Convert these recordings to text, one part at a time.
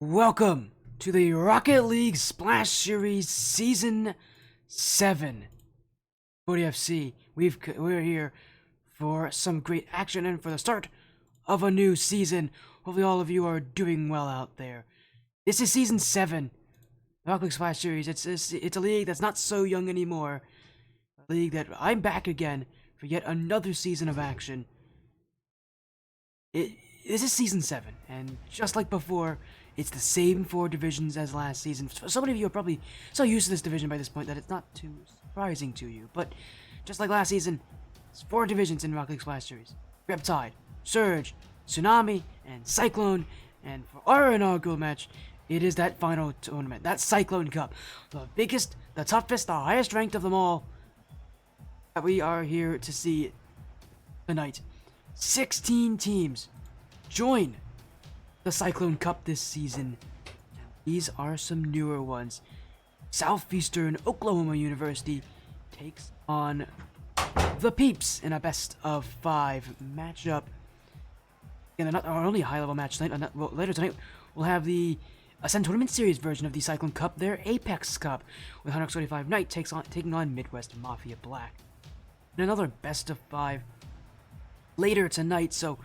Welcome to the Rocket League Splash Series Season 7. ODFC, we're here for some great action and for the start of a new season. Hopefully all of you are doing well out there. This is Season 7, Rocket League Splash Series. It's a league that's not so young anymore. A league that I'm back again for yet another season of action. This is Season 7, and just like before, it's the same 4 divisions as last season. So many of you are probably so used to this division by this point that it's not too surprising to you. But just like last season, it's 4 divisions in Rocket League Splash Series. Riptide, Surge, Tsunami, and Cyclone. And for our inaugural match, it is that final tournament, that Cyclone Cup. The biggest, the toughest, the highest ranked of them all that we are here to see tonight. 16 teams join the Cyclone Cup this season. These are some newer ones. Southeastern Oklahoma University takes on the Peeps in a best of 5 matchup. And not our only high level match tonight. Later tonight, we'll have the Ascent Tournament Series version of the Cyclone Cup, their Apex Cup, with 125 Knight taking on Midwest Mafia Black. And another best of 5 later tonight, so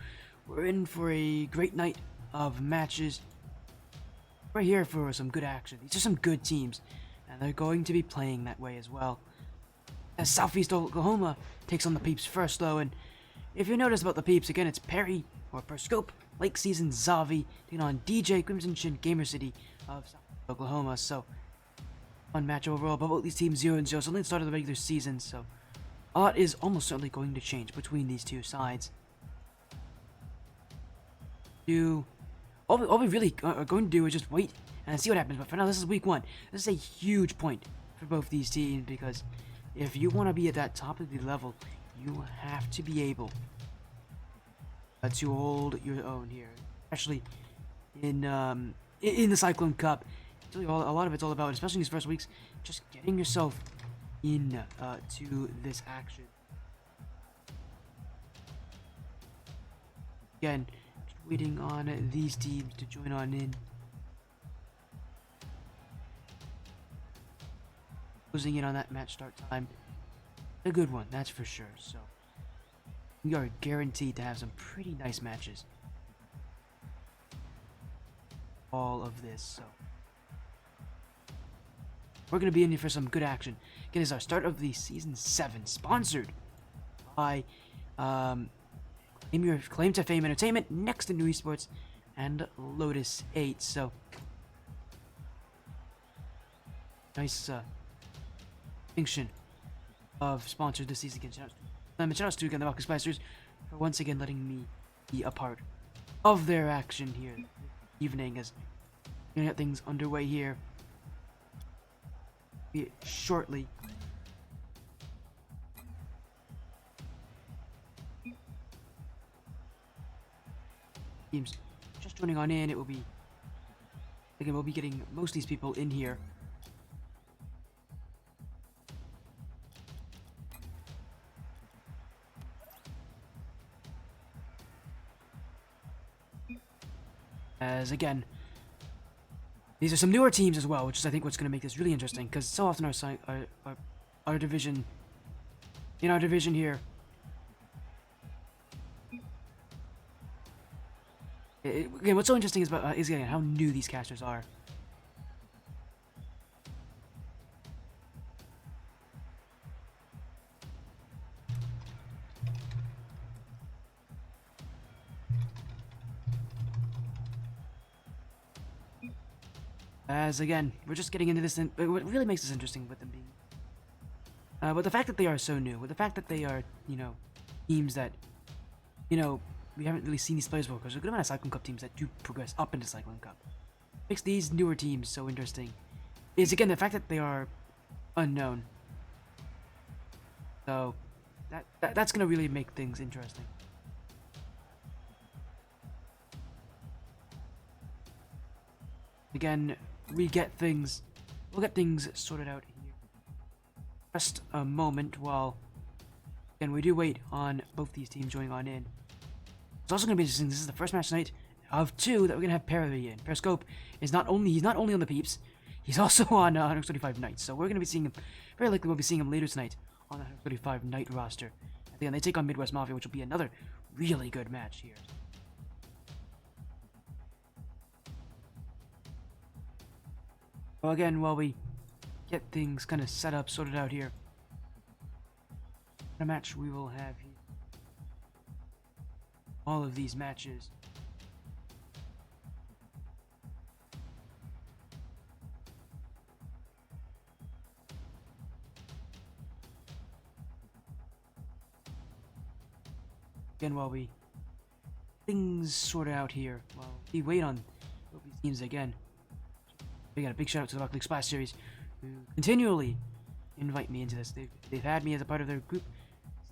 we're in for a great night of matches. We're here for some good action. These are some good teams, and they're going to be playing that way as well. As Southeast Oklahoma takes on the Peeps first, though, and if you notice about the Peeps, again, it's Perry, or Perscope, Lake Season Zavi, taking on DJ, Crimson Shin, Gamer City of South Oklahoma, so fun match overall, but both these teams 0-0, so only the start of the regular season, so a lot is almost certainly going to change between these two sides. All we really are going to do is just wait and see what happens. But for now, this is week 1. This is a huge point for both these teams because if you want to be at that top of the level, you have to be able to hold your own here, especially in the Cyclone Cup. It's really a lot of it's all about, especially in these first weeks, just getting yourself in to this action. Again, waiting on these teams to join on in. Closing in on that match start time. A good one, that's for sure. So we are guaranteed to have some pretty nice matches. All of this, so we're gonna be in here for some good action. Again, this is our start of the season 7, sponsored by Claim to Fame Entertainment, next to New Esports, and Lotus 8. So nice distinction of sponsors this season. Shout out to again the Rocket Spicers for once again letting me be a part of their action here this evening as we're gonna get things underway here shortly. Teams just joining on in. It will be again, we'll be getting most of these people in here. As again, these are some newer teams as well, which is I think what's going to make this really interesting, because so often our division, in our division here, again, what's so interesting is about is again how new these casters are. As again, we're just getting into this, and what really makes this interesting with them being, but the fact that they are so new, with the fact that they are, teams that, we haven't really seen these players before, because there's a good amount of Cyclone Cup teams that do progress up into Cyclone Cup. Makes these newer teams so interesting is again the fact that they are unknown. So that's gonna really make things interesting. Again, we'll get things sorted out here. Just a moment while, again, we do wait on both these teams joining on in. It's also going to be interesting. This is the first match tonight, of two that we're gonna have Perry in. Periscope is he's not only on the Peeps, he's also on 135 Knights. So we're gonna be seeing him. Very likely we'll be seeing him later tonight on the 135 Knight roster. At the end, they take on Midwest Mafia, which will be another really good match here. Well, again, while we get things kind of set up, sorted out here, a match we will have here. All of these matches. Again, while we things sort out here, while we wait on these teams again. We got a big shout out to the Rocket League Splash Series, who continually invite me into this. They've had me as a part of their group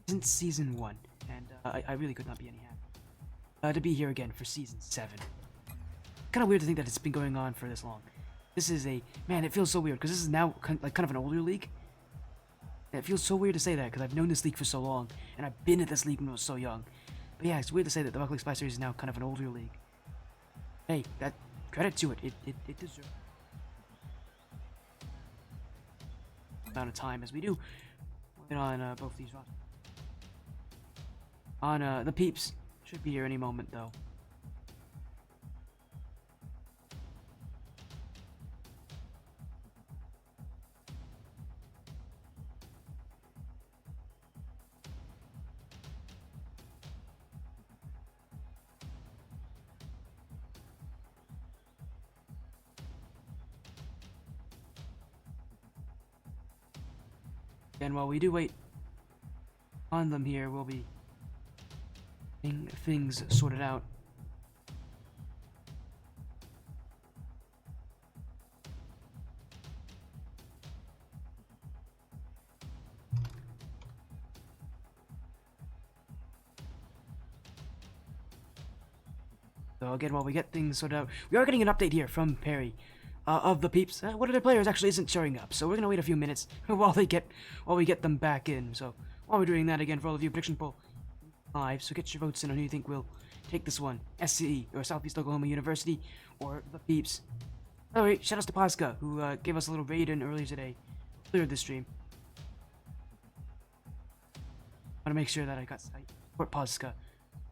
since season 1, and I really could not be any happier to be here again for season 7. Kind of weird to think that it's been going on for this long. This is man, it feels so weird because this is now kind of an older league. And it feels so weird to say that because I've known this league for so long, and I've been at this league when I was so young. But yeah, it's weird to say that the Rocket League Splash Series is now kind of an older league. Hey, that credit to it. It deserves amount of time as we do on both these rosters. On the Peeps should be here any moment though. And while we do wait on them here, we'll be getting things sorted out. So again, while we get things sorted out, we are getting an update here from Perry. Of the Peeps, one of their players actually isn't showing up, so we're gonna wait a few minutes while we get them back in. So while we're doing that, again, for all of you, prediction poll live. So get your votes in on who you think will take this one: SCE or Southeast Oklahoma University or the Peeps. By the way, shout outs to Pasca who gave us a little raid in earlier today, cleared the stream. Want to make sure that I got support Pasca,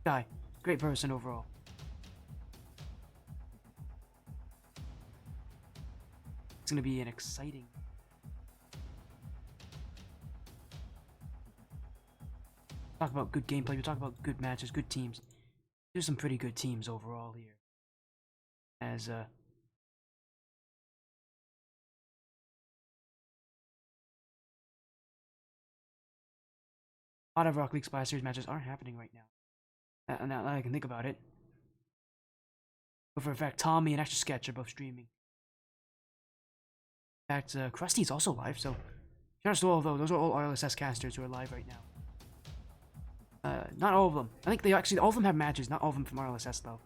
guy, great person overall. It's going to be an exciting talk about good gameplay, we talk about good matches, good teams. There's some pretty good teams overall here. As a lot of Rocket League Splash Series matches aren't happening right now. Now that I can think about it. But for a fact, Tommy and Extra Sketch are both streaming. In fact, Krusty's also live, so shout out to all of those. Those are all RLSS casters who are live right now. Not all of them. I think all of them have matches, not all of them from RLSS though.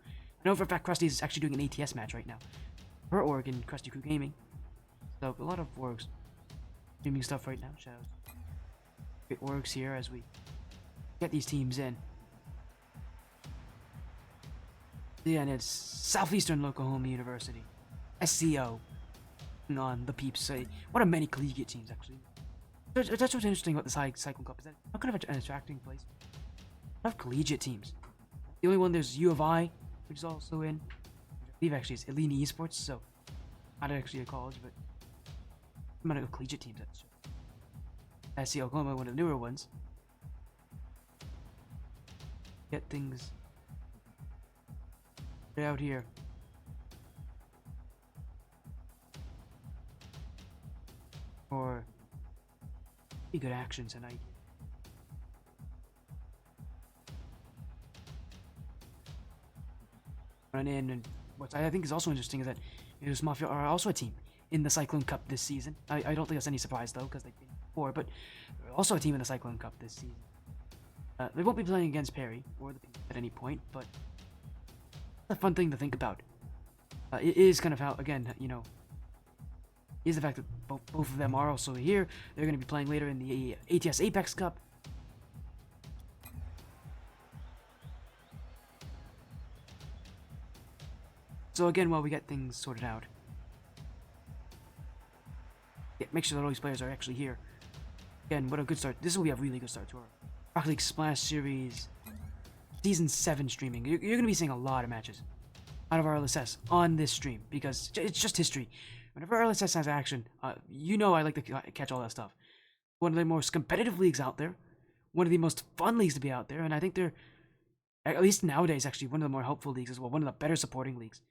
I know for a fact Krusty's actually doing an ATS match right now. For Oregon, Krusty Crew Gaming. So a lot of orgs streaming stuff right now. Shout out. Great orgs here as we get these teams in. Yeah, and it's Southeastern Oklahoma University. SCO. On the Peeps. One of many collegiate teams, actually. That's what's interesting about the Cyclone Cup, is that it's kind of an attracting place. A lot of collegiate teams. The only one, there's U of I, which is also in. I believe actually it's Eleni Esports, so not actually a college, but amount of collegiate teams. That's SC Oklahoma, one of the newer ones. Get things out here. For pretty good action tonight. Run in, and what I think is also interesting is that Midwest Mafia are also a team in the Cyclone Cup this season. I don't think that's any surprise though, because they've been before, but they're also a team in the Cyclone Cup this season. They won't be playing against Perry or the Peeps at any point, but it's a fun thing to think about. It is kind of how, again, you know, is the fact that both of them are also here. They're going to be playing later in the ATS Apex Cup. So again, while we get things sorted out, make sure that all these players are actually here. Again, what a good start. This will be a really good start to our Rocket League Splash Series Season 7 streaming. You're going to be seeing a lot of matches out of our LSS on this stream because it's just history. Whenever our LSS has action, you know I like to catch all that stuff. One of the most competitive leagues out there, one of the most fun leagues to be out there, and I think they're, at least nowadays, actually one of the more helpful leagues as well, one of the better supporting leagues.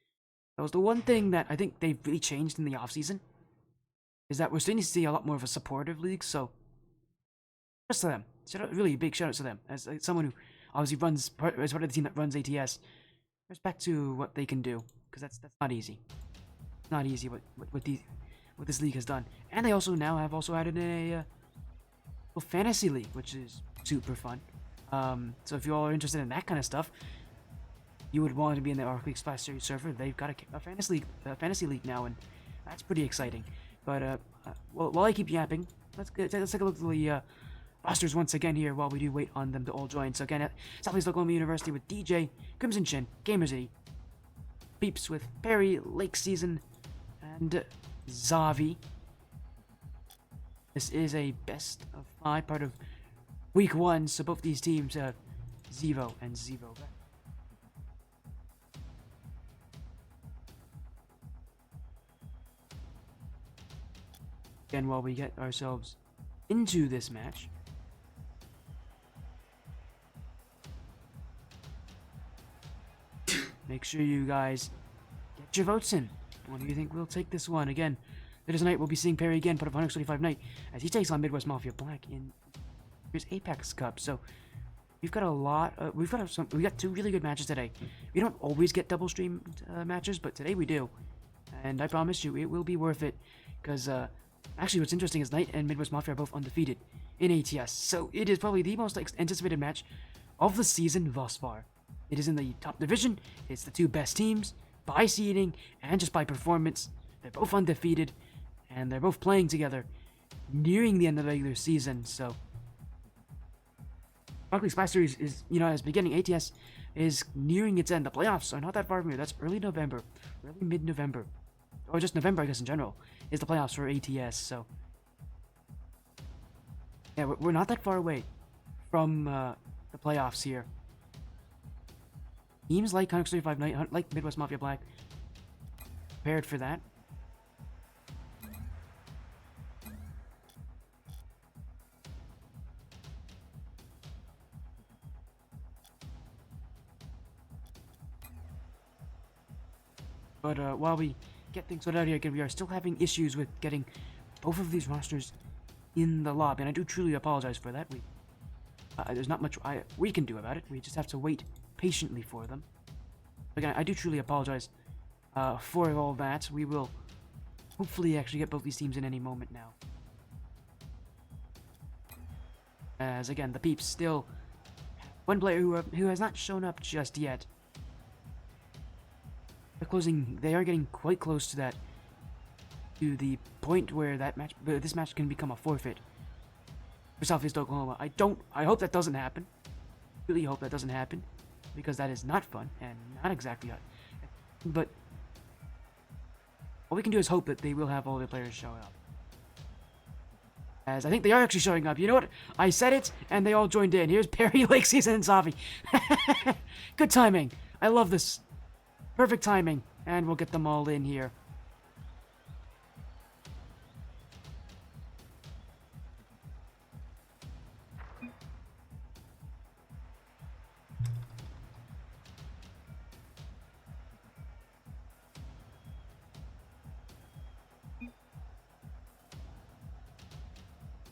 That was the one thing that I think they've really changed in the offseason, is that we're starting to see a lot more of a supportive league, so just to them. Really big shout out to them. As someone who obviously runs, as part of the team that runs ATS, respect to what they can do, because that's not easy. It's not easy what this league has done. And they also now have added in a fantasy league, which is super fun. So if you all are interested in that kind of stuff, you would want to be in the Rocket League Splash Series server. They've got a fantasy league now, and that's pretty exciting. But while I keep yapping, let's take a look at the rosters once again here while we do wait on them to all join. So again, at Southeast Oklahoma University with DJ, Crimson Chin, Gamersity, Peeps with Perry, Lake Season, and Zavi. This is a best of 5 part of week 1, so both these teams have Zevo and Zevo. Again, while we get ourselves into this match, make sure you guys get your votes in. What do you think will take this one? Again, later tonight we'll be seeing Perry again, put up 125 night, as he takes on Midwest Mafia Black in his Apex Cup. So we've got a lot. We got 2 really good matches today. We don't always get double stream matches, but today we do, and I promise you it will be worth it. Because actually, what's interesting is Knight and Midwest Mafia are both undefeated in ATS, so it is probably the most anticipated match of the season thus far. It is in the top division. It's the 2 best teams by seeding and just by performance. They're both undefeated, and they're both playing together, nearing the end of the regular season. So, Rocket League Splash Series is, as beginning. ATS is nearing its end. The playoffs are not that far from here. That's early November, early mid-November, or just November, I guess in general, is the playoffs for ATS. So, yeah, we're not that far away from the playoffs here. Teams like Conex 35 Night, like Midwest Mafia Black, prepared for that. But while we get things sorted out here again, we are still having issues with getting both of these rosters in the lobby, and I do truly apologize for that. There's not much we can do about it. We just have to wait patiently for them. Again, I do truly apologize for all that. We will hopefully actually get both these teams in any moment now. As again, the Peeps still have one player who has not shown up just yet. They are getting quite close to that, to the point where this match can become a forfeit for Southeast Oklahoma. I hope that doesn't happen. Really hope that doesn't happen, because that is not fun and not exactly hot. But all we can do is hope that they will have all their players show up. As I think they are actually showing up. You know what? I said it, and they all joined in. Here's Perry, Lake Season, and Zavi. Good timing. I love this. Perfect timing. And we'll get them all in here.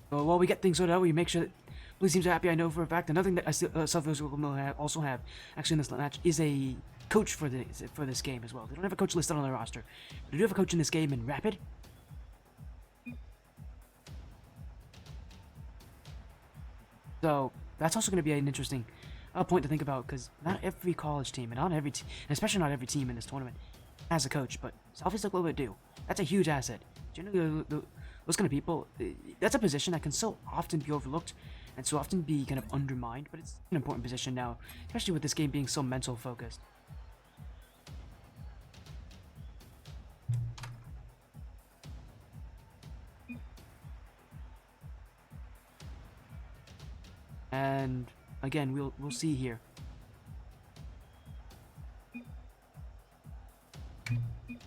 So while we get things sorted out, we make sure that blue teams are happy. I know for a fact. Another thing that Southwest will also have, actually in this match, is a coach for this game as well. They don't have a coach listed on their roster, but they do have a coach in this game in Rapid. So that's also going to be an interesting point to think about, because not every college team, and especially not every team in this tournament, has a coach. But Southeast Oklahoma do. That's a huge asset. Generally, those kind of people, that's a position that can so often be overlooked and so often be kind of undermined, but it's an important position now, especially with this game being so mental focused. And again, we'll see here.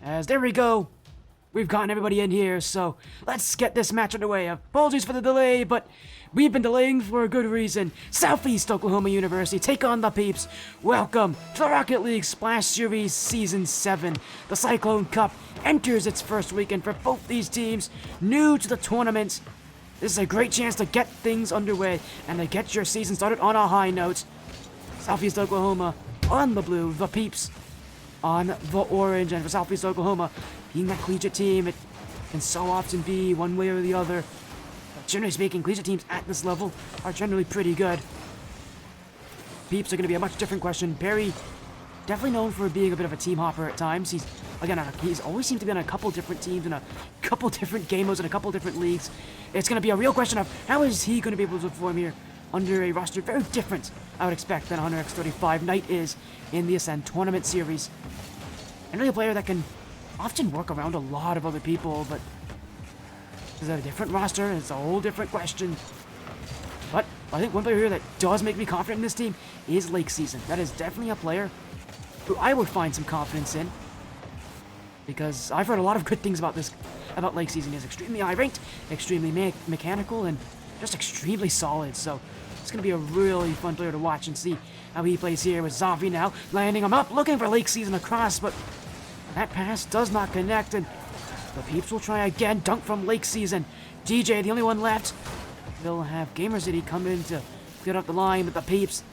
As there we go. We've gotten everybody in here, so let's get this match underway. Apologies for the delay, but we've been delaying for a good reason. Southeast Oklahoma University take on the Peeps. Welcome to the Rocket League Splash Series Season 7. The Cyclone Cup enters its first weekend for both these teams, new to the tournament. This is a great chance to get things underway and to get your season started on a high note. Southeast Oklahoma on the blue, the Peeps on the orange, and for Southeast Oklahoma, being that collegiate team, it can so often be one way or the other. But generally speaking, collegiate teams at this level are generally pretty good. Peeps are going to be a much different question. Perry, definitely known for being a bit of a team hopper at times. He's always seemed to be on a couple different teams in a couple different game modes in a couple different leagues. It's going to be a real question of how is he going to be able to perform here under a roster very different, I would expect, than Hunter X35 Knight is in the Ascend Tournament Series. And really a player that can often work around a lot of other people, but is that a different roster? It's a whole different question. But I think one player here that does make me confident in this team is Lake Season. That is definitely a player who I would find some confidence in, because I've heard a lot of good things about Lake Season. He's extremely high ranked, extremely mechanical, and just extremely solid. So it's going to be a really fun player to watch and see how he plays here with Zavi now landing him up, looking for Lake Season across, but that pass does not connect, and the Peeps will try again. Dunk from Lake Season. DJ, the only one left. They'll have Gamer City come in to clear up the line with the Peeps.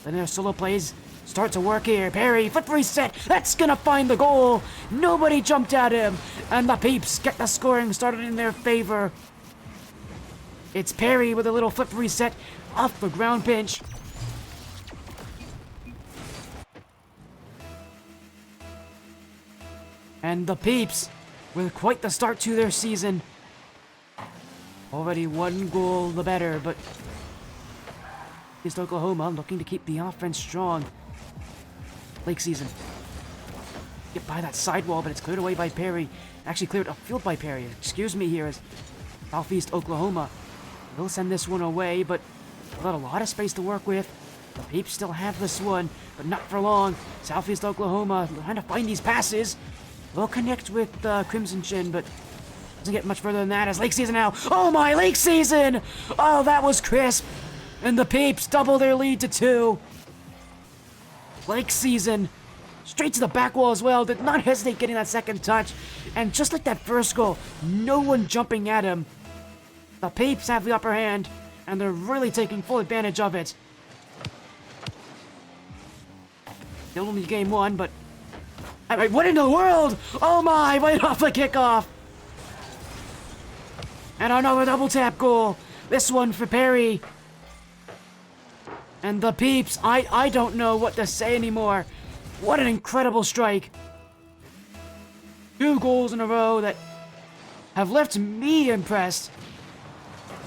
Then their solo plays start to work here. Perry, foot reset. That's gonna find the goal. Nobody jumped at him, and the Peeps get the scoring started in their favor. It's Perry with a little flip reset off the ground pinch. And the Peeps, with quite the start to their season. Already one goal the better, but East Oklahoma looking to keep the offense strong. Lake Season. Get by that sidewall, but it's cleared away by Perry. Actually cleared upfield by Perry. Excuse me here as Southeast Oklahoma will send this one away, but without a lot of space to work with. The Peeps still have this one, but not for long. Southeast Oklahoma trying to find these passes. Will connect with Crimson Chin, but doesn't get much further than that as Lake Season now. Oh my, Lake Season! Oh, that was crisp. And the Peeps double their lead to 2. Lake Season, straight to the back wall as well. Did not hesitate getting that second touch. And just like that first goal, no one jumping at him. The Peeps have the upper hand, and they're really taking full advantage of it. Still only game 1, but what in the world? Oh my, right off the kickoff. And another double tap goal. This one for Perry. And the Peeps, I don't know what to say anymore. What an incredible strike. 2 goals in a row that have left me impressed.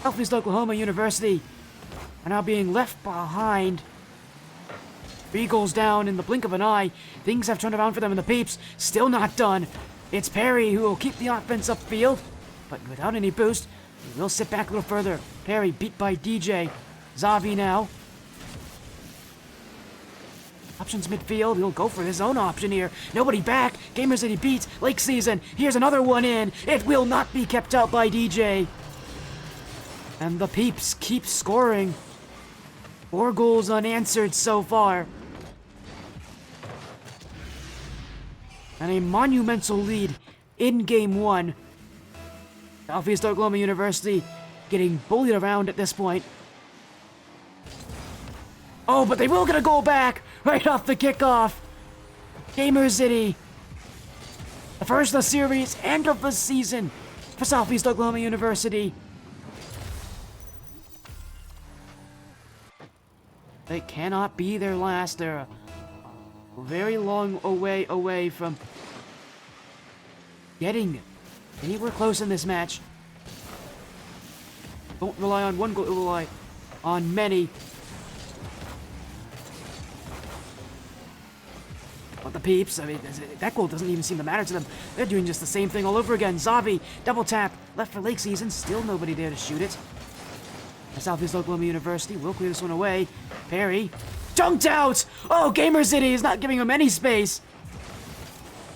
Southeast Oklahoma University are now being left behind. 3 goals down in the blink of an eye. Things have turned around for them, and the Peeps still not done. It's Perry who will keep the offense upfield, but without any boost. He will sit back a little further. Perry beat by DJ. Zavi now. Options midfield. He'll go for his own option here. Nobody back. Gamer City beats Lake Season. Here's another one in. It will not be kept out by DJ. And the Peeps keep scoring. 4 goals unanswered so far. And a monumental lead in game 1. Southeast Oklahoma University getting bullied around at this point. Oh, but they will get a goal back right off the kickoff. Gamer City. The first of the series and of the season for Southeast Oklahoma University. They cannot be their last. They're a very long way away from getting anywhere close in this match. Don't rely on one goal, rely on many. But the Peeps, I mean, that goal doesn't even seem to matter to them. They're doing just the same thing all over again. Zavi, double tap, left for Lake Season, still nobody there to shoot it. Southeast Oklahoma University will clear this one away. Perry jumped out! Oh, Gamer City is not giving him any space.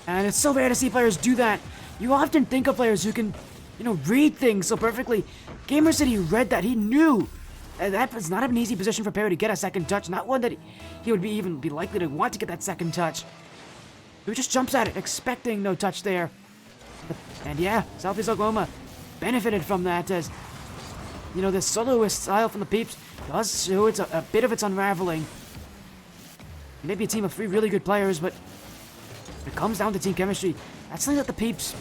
And it's so rare to see players do that. You often think of players who can, read things so perfectly. Gamer City read that. He knew. That was not an easy position for Perry to get a second touch. Not one that he would even be likely to want to get that second touch. He just jumps at it, expecting no touch there. And yeah, Southeast Oklahoma benefited from that as, this soloist style from the Peeps does show it's a bit of its unraveling. Maybe a team of 3 really good players, but when it comes down to team chemistry, that's something that the Peeps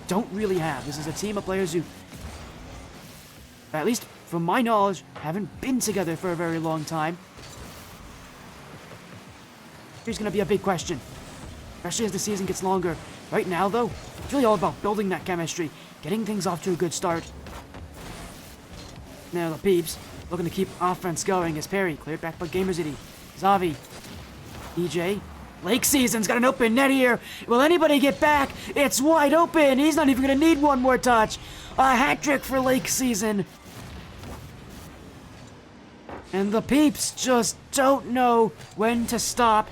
don't really have. This is a team of players who, at least from my knowledge, haven't been together for a very long time. Here's going to be a big question, especially as the season gets longer. Right now, though, it's really all about building that chemistry, getting things off to a good start. Now the Peeps looking to keep offense going as Perry cleared back by Gamer City. Zavi, DJ, Lake Season's got an open net here. Will anybody get back? It's wide open. He's not even going to need one more touch. A hat trick for Lake Season. And the Peeps just don't know when to stop.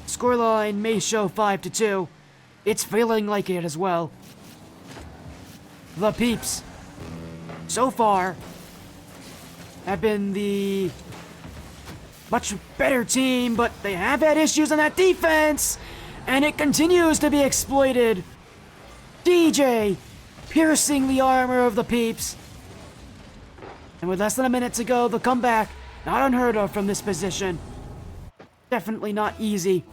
Scoreline may show 5-2. It's feeling like it as well. The Peeps, so far, have been the much better team, but they have had issues on that defense, and it continues to be exploited. DJ piercing the armor of the Peeps. And with less than a minute to go, the comeback, not unheard of from this position. Definitely not easy.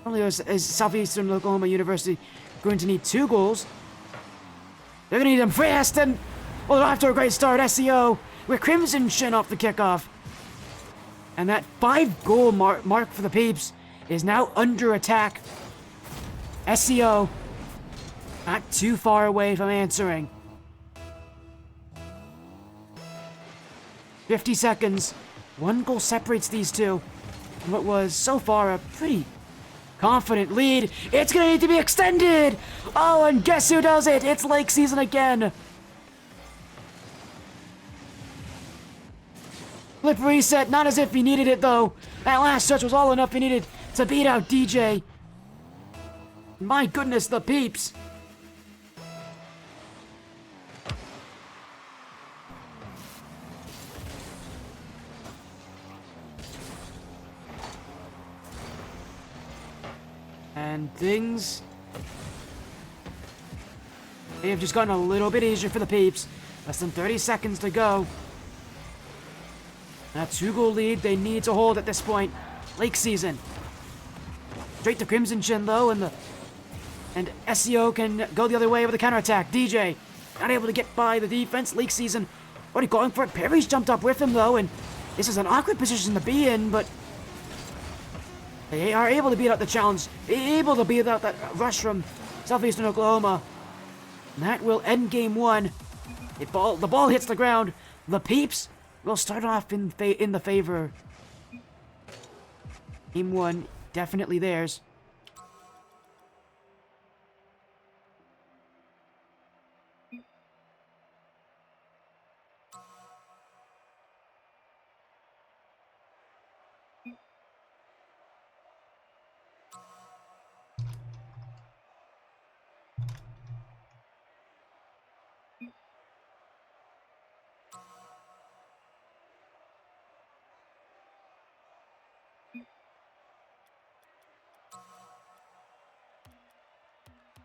Only is Southeastern Oklahoma University going to need 2 goals. They're going to need them fast, and well, after a great start, SEO with Crimson Shin off the kickoff. And that 5-goal mark for the Peeps is now under attack. SEO not too far away from answering. 50 seconds. 1 goal separates these two. And what was so far a pretty confident lead. It's gonna need to be extended! Oh, and guess who does it? It's Lake Season again! Flip reset, not as if he needed it though. That last stretch was all enough he needed to beat out DJ. My goodness, the Peeps. And things, they have just gotten a little bit easier for the Peeps. Less than 30 seconds to go. That 2-goal lead they need to hold at this point. Lake Season. Straight to Crimson Chin though, and SEO can go the other way with a counterattack. DJ not able to get by the defense. Lake Season already going for it. Perry's jumped up with him though, and this is an awkward position to be in, but they are able to beat out the challenge, able to beat out that rush from Southeastern Oklahoma. And that will end game 1. The ball hits the ground. The Peeps will start off in the favor. Game 1, definitely theirs.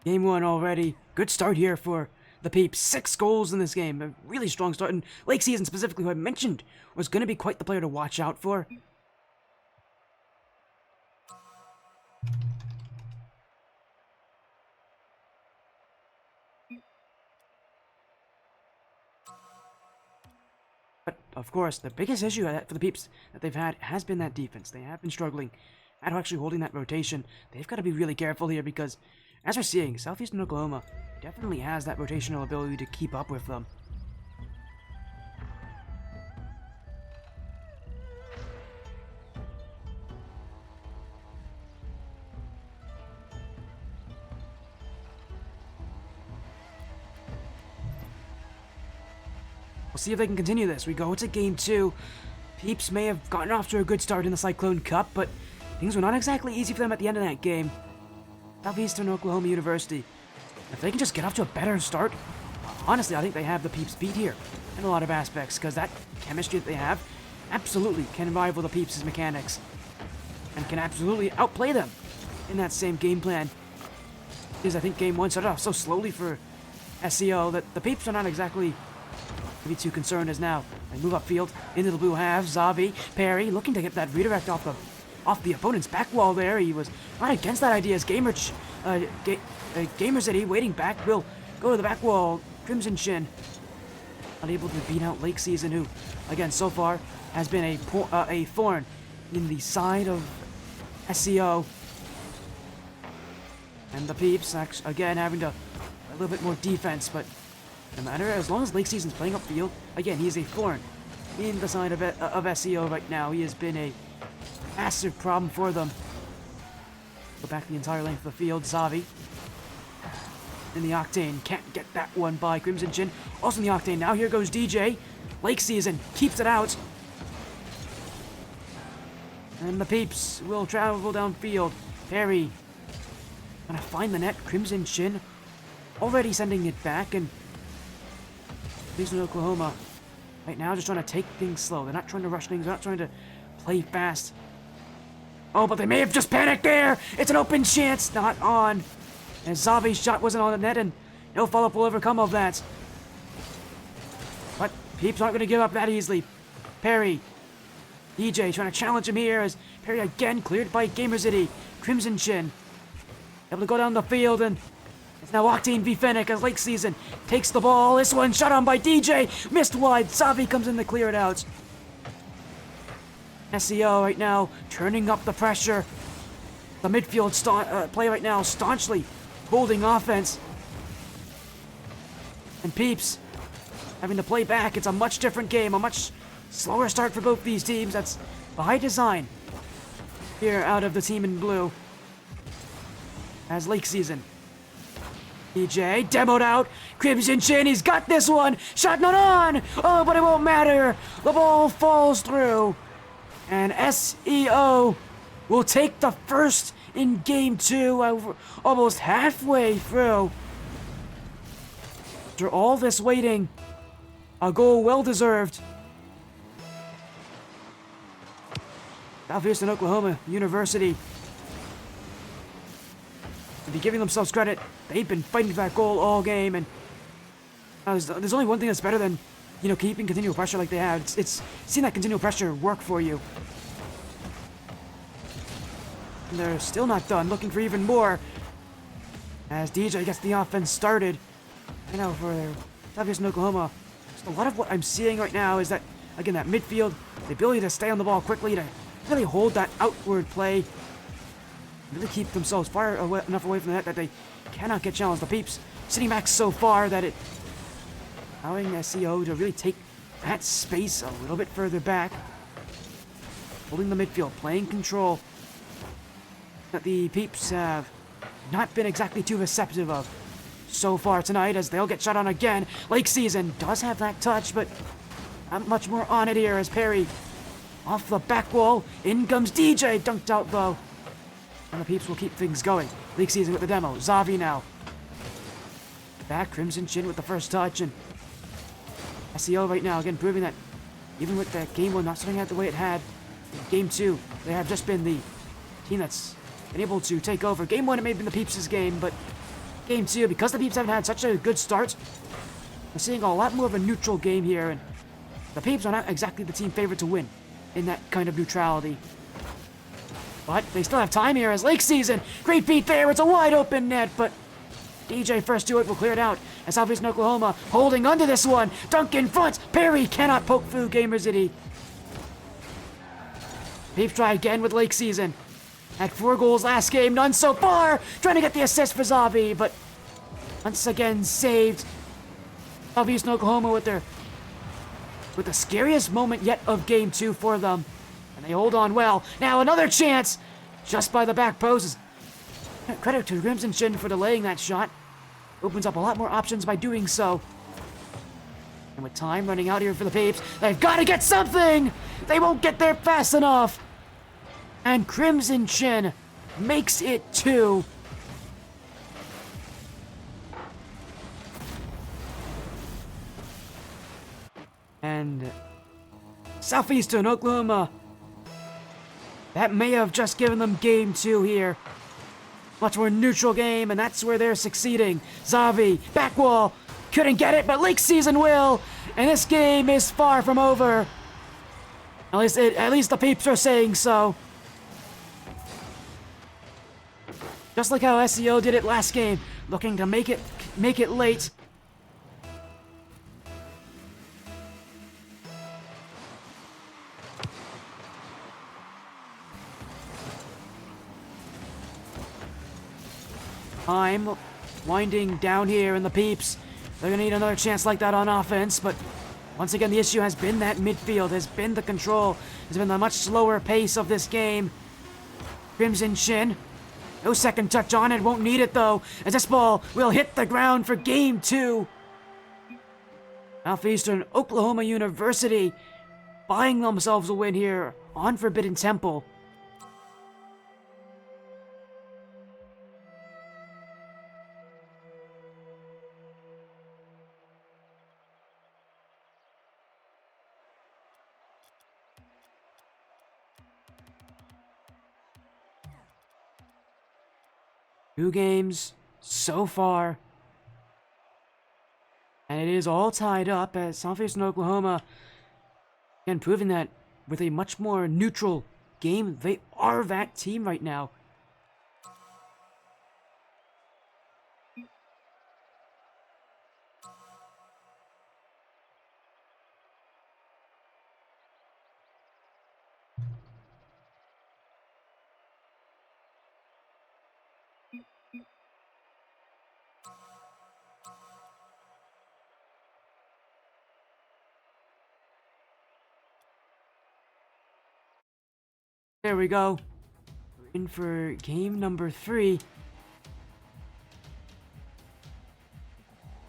Game 1 already. Good start here for the Peeps. 6 goals in this game. A really strong start. And Lake Season specifically, who I mentioned, was going to be quite the player to watch out for. But, of course, the biggest issue for the Peeps that they've had has been that defense. They have been struggling at actually holding that rotation. They've got to be really careful here because, as we're seeing, Southeastern Oklahoma definitely has that rotational ability to keep up with them. We'll see if they can continue this. We go to game 2. Peeps may have gotten off to a good start in the Cyclone Cup, but things were not exactly easy for them at the end of that game. Southeastern Oklahoma University. If they can just get off to a better start, honestly, I think they have the Peeps beat here in a lot of aspects, because that chemistry that they have absolutely can rival the Peeps' mechanics and can absolutely outplay them in that same game plan. Because I think game 1 started off so slowly for SEO that the Peeps are not exactly to be too concerned as now. They move upfield into the blue half. Zavi, Perry, looking to get that redirect off the opponent's back wall there. He was right against that idea as Gamer City waiting back will go to the back wall. Crimson Shin unable to beat out Lake Season, who again so far has been a thorn in the side of SEO. And the Peeps actually, again having to a little bit more defense, but no matter, as long as Lake Season's playing upfield, again, he's a thorn in the side of SEO right now. He has been a massive problem for them. Go back the entire length of the field. Zavi in the Octane. Can't get that one by Crimson Chin. Also in the Octane now. Here goes DJ. Lake Season keeps it out. And the Peeps will travel downfield. Perry gonna find the net. Crimson Chin already sending it back, and Southeastern Oklahoma right now just trying to take things slow. They're not trying to rush things. They're not trying to play fast. Oh, but they may have just panicked there. It's an open chance. Not on. And Zavi's shot wasn't on the net, and no follow-up will overcome of that. But Peeps aren't going to give up that easily. Perry. DJ trying to challenge him here as Perry again cleared by Gamer City. Crimson Chin able to go down the field, and it's now Octane v Fennec as Lake Season takes the ball. This one shot on by DJ. Missed wide. Zavi comes in to clear it out. SEO right now turning up the pressure. The midfield play right now staunchly holding offense. And Peeps having to play back. It's a much different game. A much slower start for both these teams. That's by design here out of the team in blue. As Lake Season. DJ demoed out. Crimson Chin, he's got this one. Shot not on. Oh, but it won't matter. The ball falls through. And SEO will take the first in game 2, almost halfway through. After all this waiting, a goal well deserved. Southeastern Oklahoma University, to be giving themselves credit, they've been fighting for that goal all game, and there's only one thing that's better than, keeping continual pressure like they have. It's seeing that continual pressure work for you. And they're still not done, looking for even more. As DJ gets the offense started. For Southeastern Oklahoma, just a lot of what I'm seeing right now is that, again, that midfield, the ability to stay on the ball quickly, to really hold that outward play, really keep themselves far enough away from the net that they cannot get challenged. The Peeps sitting back so far that it allowing SEO to really take that space a little bit further back, holding the midfield, playing control that the Peeps have not been exactly too receptive of so far tonight, as they'll get shot on again. Lake Season does have that touch, but not much more on it here as Perry off the back wall. In comes DJ, dunked out though. And the Peeps will keep things going. Lake Season with the demo. Zavi now. Back, Crimson Chin with the first touch, and SEO right now, again, proving that even with that game 1 not starting out the way it had, in game 2, they have just been the team that's been able to take over. Game 1, it may have been the Peeps' game, but game 2, because the Peeps haven't had such a good start, we're seeing a lot more of a neutral game here, and the Peeps are not exactly the team favorite to win in that kind of neutrality. But they still have time here as Lake Season. Great beat there. It's a wide open net, but DJ first to it will clear it out as Southeastern Oklahoma holding onto this one. Dunk in front. Perry cannot poke through Gamer City. Peeps try again with Lake Season. Had 4 goals last game, none so far. Trying to get the assist for Zavi, but once again saved. Southeastern Oklahoma with the scariest moment yet of game 2 for them. And they hold on well. Now another chance just by the back post. Credit to Crimson Chin for delaying that shot. Opens up a lot more options by doing so. And And with time running out here for the Peeps, they've got to get something! They won't get there fast enough! And Crimson Chin makes it 2. And Southeastern Oklahoma, that may have just given them game 2 here. Much more neutral game, and that's where they're succeeding. Zavi, back wall, couldn't get it, but Lake Season will. And this game is far from over. At least the Peeps are saying so. Just like how SEO did it last game, looking to make it late. Time winding down here in the Peeps. They're gonna need another chance like that on offense, but once again the issue has been that midfield, has been the control, has been the much slower pace of this game. Crimson Chin, no second touch on it, won't need it though, as this ball will hit the ground for game 2. Southeastern Oklahoma University buying themselves a win here on Forbidden Temple. Two games so far, and it is all tied up as Southeastern Oklahoma, again proving that with a much more neutral game, they are that team right now. There we go. We're in for game number 3.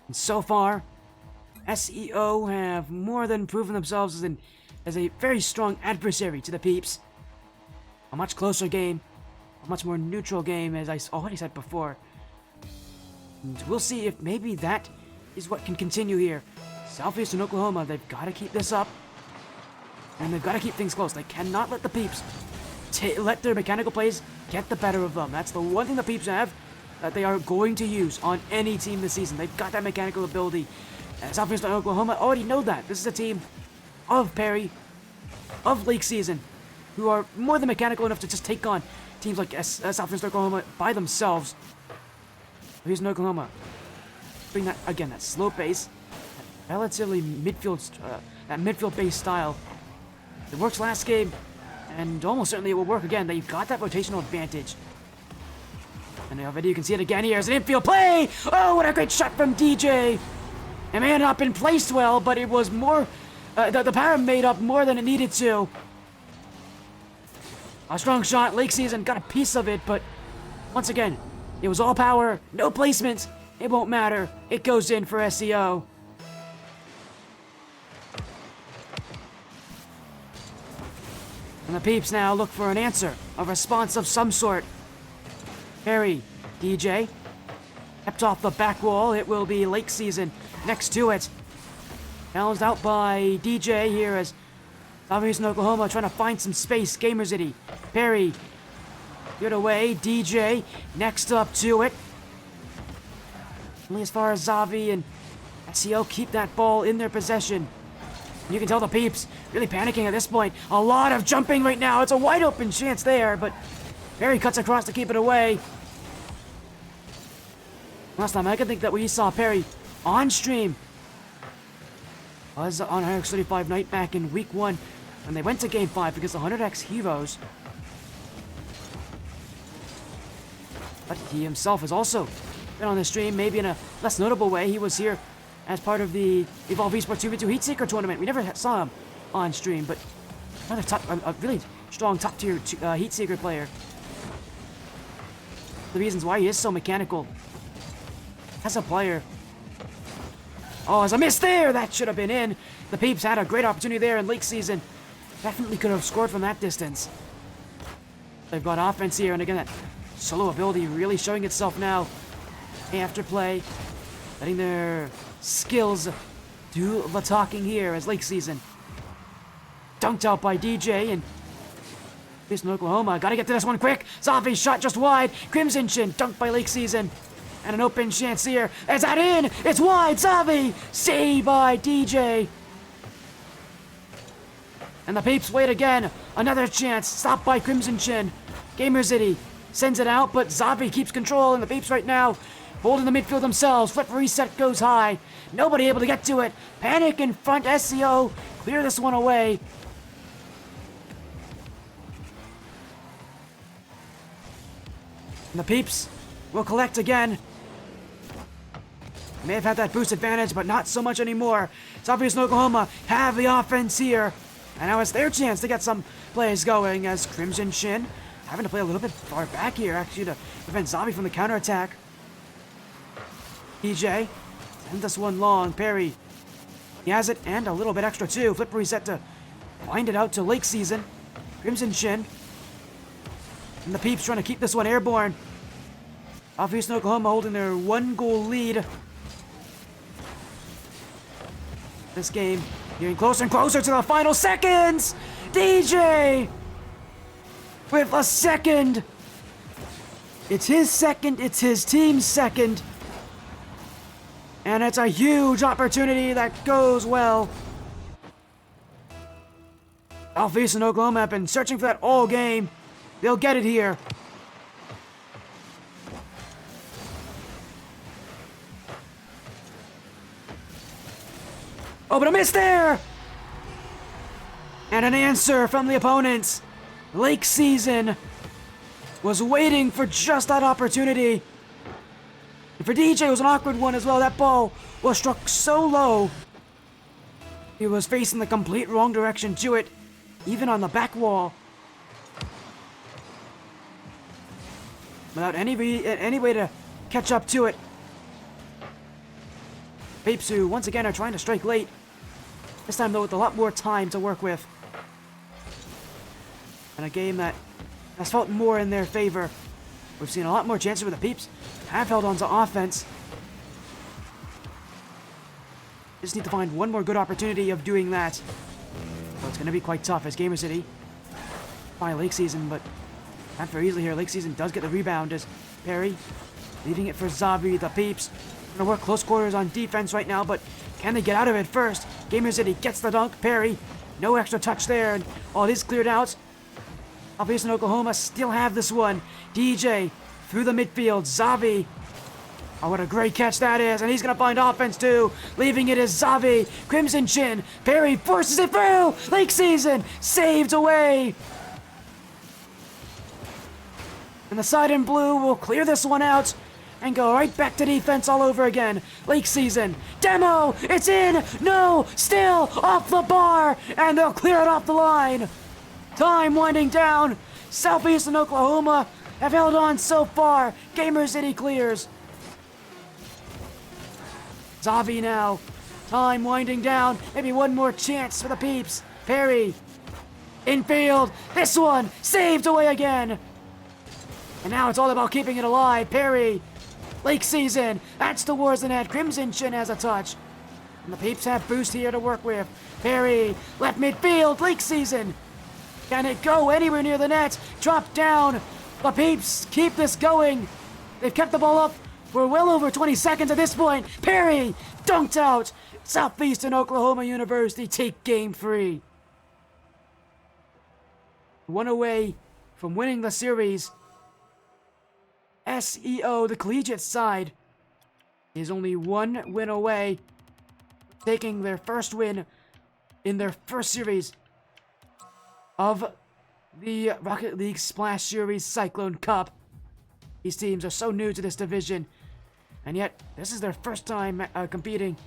And so far, SEO have more than proven themselves as a very strong adversary to the Peeps. A much closer game, a much more neutral game, as I already said before. And we'll see if maybe that is what can continue here. Southeastern Oklahoma, they've got to keep this up. And they've got to keep things close. They cannot let the Peeps let their mechanical plays get the better of them. That's the one thing the Peeps have that they are going to use on any team this season. They've got that mechanical ability. And Southeastern Oklahoma already know that. This is a team of Perry, of Lake Season, who are more than mechanical enough to just take on teams like Southeastern Oklahoma by themselves. Southeastern Oklahoma bring that, again, that slow pace, that relatively midfield-based style. It works last game, and almost certainly it will work again. They've got that rotational advantage. And already you can see it again here as an infield play! Oh, what a great shot from DJ! It may have not been placed well, but it was more... the power made up more than it needed to. A strong shot. Lake Season got a piece of it, but once again, it was all power, no placement. It won't matter. It goes in for SEO. And the Peeps now look for an answer, a response of some sort. Perry, DJ, kept off the back wall. It will be Lake Season next to it. Balanced out by DJ here as Southeastern Oklahoma trying to find some space. Gamer City, Perry, get away. DJ next up to it. Only as far as Zavi and SEO keep that ball in their possession. You can tell the Peeps really panicking at this point. A lot of jumping right now. It's a wide open chance there, but Perry cuts across to keep it away. Last time I can think that we saw Perry on stream was on Hx 35 night back in week 1 when they went to game 5 against the 100X Heroes. But he himself has also been on the stream, maybe in a less notable way. He was here as part of the Evolve Esports 2v2 Heatseeker tournament. We never saw him on stream, but another a really strong top-tier Heatseeker player. The reasons why he is so mechanical as a player. Oh, as a miss there! That should have been in. The Peeps had a great opportunity there in late season. Definitely could have scored from that distance. They've got offense here, and again, that solo ability really showing itself now. After play, letting their skills do the talking here as late season. Dunked out by DJ, and Peeps in Oklahoma. Gotta get to this one quick. Zavi's shot just wide. Crimson Chin dunked by Lake Season. And an open chance here. Is that in? It's wide. Zavi saved by DJ. And the Peeps wait again. Another chance. Stopped by Crimson Chin. Gamer City sends it out, but Zavi keeps control. And the Peeps right now holding the midfield themselves. Flip reset goes high. Nobody able to get to it. Panic in front. SCO clear this one away. And the Peeps will collect again. May have had that boost advantage, but not so much anymore. Southeast and Oklahoma have the offense here. And now it's their chance to get some plays going as Crimson Chin having to play a little bit far back here, actually, to prevent Zavi from the counterattack. DJ send this one long. Perry, he has it, and a little bit extra too. Flip reset to wind it out to Lake Season. Crimson Chin. And the Peeps trying to keep this one airborne. Southeast and Oklahoma holding their 1-goal lead. This game getting closer and closer to the final seconds. DJ with a second. It's his second. It's his team's second. And it's a huge opportunity that goes well. Southeast and Oklahoma have been searching for that all game. They'll get it here. Oh, but a miss there! And an answer from the opponents. Lake Season was waiting for just that opportunity. And for DJ, it was an awkward one as well. That ball was struck so low. He was facing the complete wrong direction to it, even on the back wall. Without any way to catch up to it. Peeps, who once again are trying to strike late. This time though with a lot more time to work with. And a game that has felt more in their favor. We've seen a lot more chances where the Peeps have held on to offense. Just need to find one more good opportunity of doing that. So it's going to be quite tough as Gamer City by Lake Season, but not very easily here. Lake Season does get the rebound as Perry leaving it for Zavi. The Peeps gonna work close quarters on defense right now, but can they get out of it first? Gamer City gets the dunk. Perry, no extra touch there, and it is cleared out. Southeast and Oklahoma still have this one. DJ through the midfield. Zavi. Oh, what a great catch that is, and he's gonna find offense too. Leaving it is Zavi. Crimson Chin. Perry forces it through. Lake Season saved away. And the side in blue will clear this one out and go right back to defense all over again. Lake Season. Demo! It's in! No! Still off the bar! And they'll clear it off the line. Time winding down. Southeast and Oklahoma have held on so far. Gamer City clears. Zavi now. Time winding down. Maybe one more chance for the Peeps. Perry. Infield. This one saved away again. And now it's all about keeping it alive. Perry. Lake Season. That's towards the net. Crimson Chin has a touch. And the Peeps have boost here to work with. Perry. Left midfield. Lake Season. Can it go anywhere near the net? Drop down. The Peeps keep this going. They've kept the ball up for well over 20 seconds at this point. Perry. Dunked out. Southeastern Oklahoma University take game 3. One away from winning the series. SEO, the collegiate side, is only one win away, taking their first win in their first series of the Rocket League Splash Series Cyclone Cup. These teams are so new to this division, and yet this is their first time competing.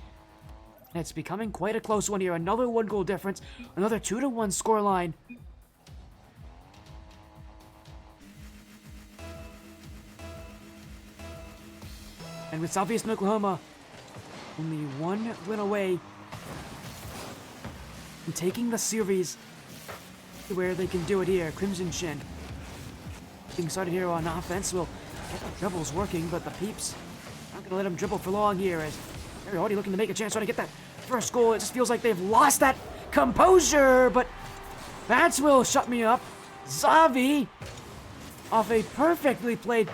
And it's becoming quite a close one here. Another 1-goal difference, another 2-1 scoreline. And with Southeastern Oklahoma Only one win away from taking the series to where they can do it here. Crimson Shin getting started here on offense. Will get the dribbles working, but the Peeps not going to let him dribble for long here as they're already looking to make a chance, trying to get that first goal. It just feels like they've lost that composure, but that's will shut me up. Zavi off a perfectly played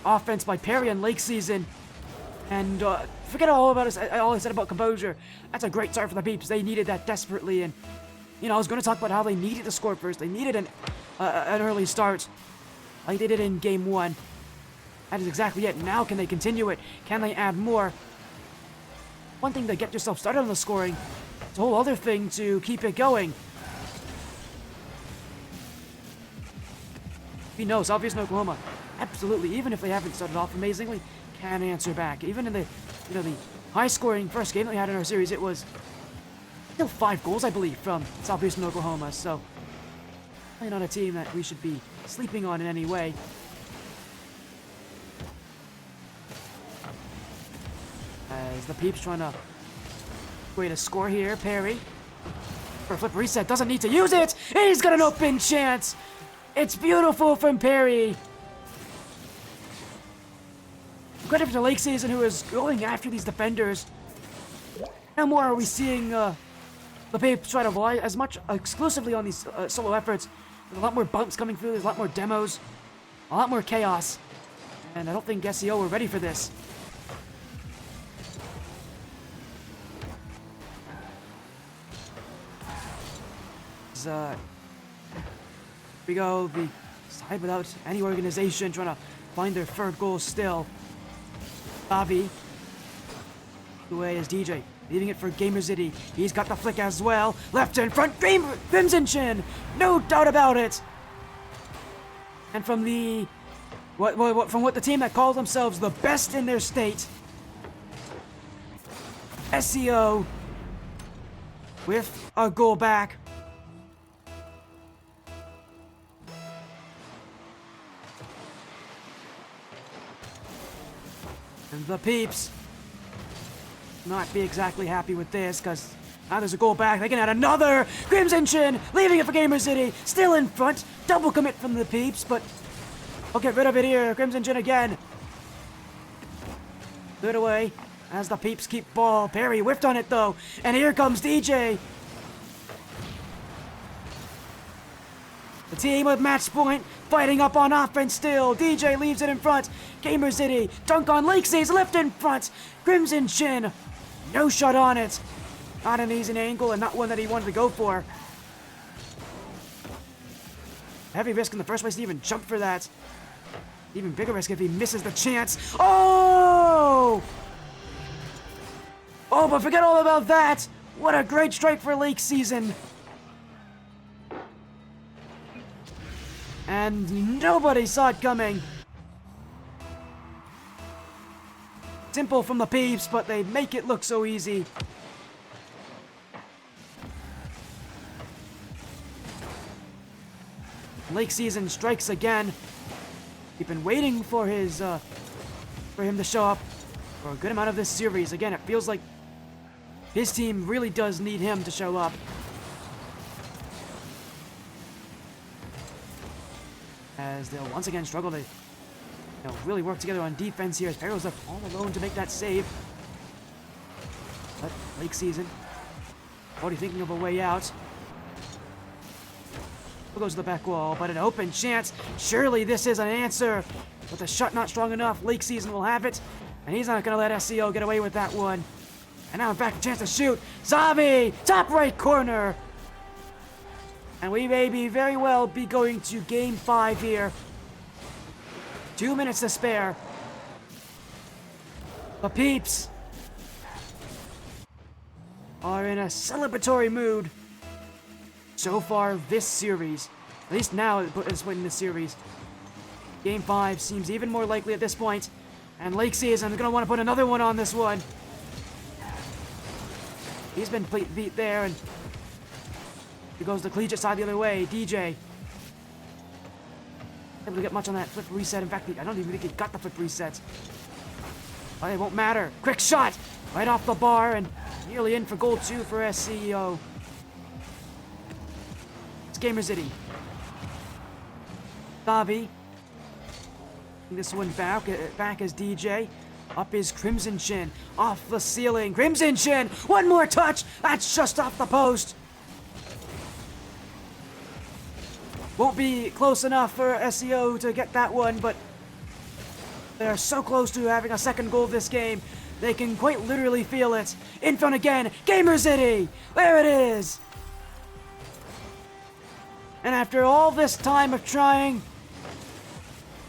offense by Perry in Lake Season. And forget all I said about composure. That's a great start for the Peeps. They needed that desperately. And, you know, I was going to talk about how they needed to score first. They needed an early start like they did in Game 1. That is exactly it. Now can they continue it? Can they add more? One thing to get yourself started on the scoring. It's a whole other thing to keep it going. He knows, Southeastern Oklahoma, absolutely, even if they haven't started off amazingly, can answer back. Even in the, you know, the high-scoring first game that we had in our series, it was still 5 goals, I believe, from Southeastern Oklahoma. So, probably not a team that we should be sleeping on in any way. As the Peeps trying to way to score here, Perry for a flip reset, doesn't need to use it. He's got an open chance. It's beautiful from Perry. Credit to Lake Season, who is going after these defenders. No more are we seeing the Peeps try to rely as much exclusively on these solo efforts. There's a lot more bumps coming through. There's a lot more demos, a lot more chaos, and I don't think SEO were ready for this. Here we go, the side without any organization trying to find their third goal still. Bobby away as DJ, leaving it for Gamer City. He's got the flick as well. Left in front, Crimson Shin, no doubt about it. And from the from what the team that calls themselves the best in their state, SEO with a goal back. And the Peeps not be exactly happy with this, because now there's a goal back. They can add another. Crimson Shin leaving it for Gamer City. Still in front. Double commit from the Peeps, but I'll get rid of it here. Crimson Shin again. Third away as the Peeps keep ball. Perry whiffed on it though. And here comes DJ. The team with match point fighting up on offense still. DJ leaves it in front. Gamer City, dunk on Lake Season, left in front. Crimson Shin, no shot on it. Not an easy angle and not one that he wanted to go for. Heavy risk in the first place to even jump for that. Even bigger risk if he misses the chance. Oh! Oh, but forget all about that. What a great strike for Lake Season. And nobody saw it coming. Simple from the Peeps, but they make it look so easy. Lake Season strikes again. We've been waiting for his for him to show up for a good amount of this series. Again, it feels like his team really does need him to show up. As they'll once again struggle to really work together on defense here as Perry was left all alone to make that save. But Lake Season already thinking of a way out. Goes to the back wall, but an open chance. Surely this is an answer. But the shot not strong enough. Lake Season will have it. And he's not going to let SEO get away with that one. And now in fact a chance to shoot. Zavi! Top right corner. And we may very well be going to Game 5 here. 2 minutes to spare. The Peeps are in a celebratory mood so far this series. At least now at this point in the series. Game 5 seems even more likely at this point. And Lake Season is going to want to put another one on this one. He's been beat there, and he goes the collegiate side the other way. DJ able to get much on that flip reset. In fact, I don't even think he got the flip reset. But it won't matter. Quick shot. right off the bar and nearly in for goal 2 for SCO. It's Gamer City. Davi. This one back as DJ. Up is Crimson Chin. Off the ceiling. Crimson Chin! One more touch! That's just off the post! Won't be close enough for SEO to get that one, but they're so close to having a second goal this game. They can quite literally feel it. In front again, Gamer City! There it is! And after all this time of trying,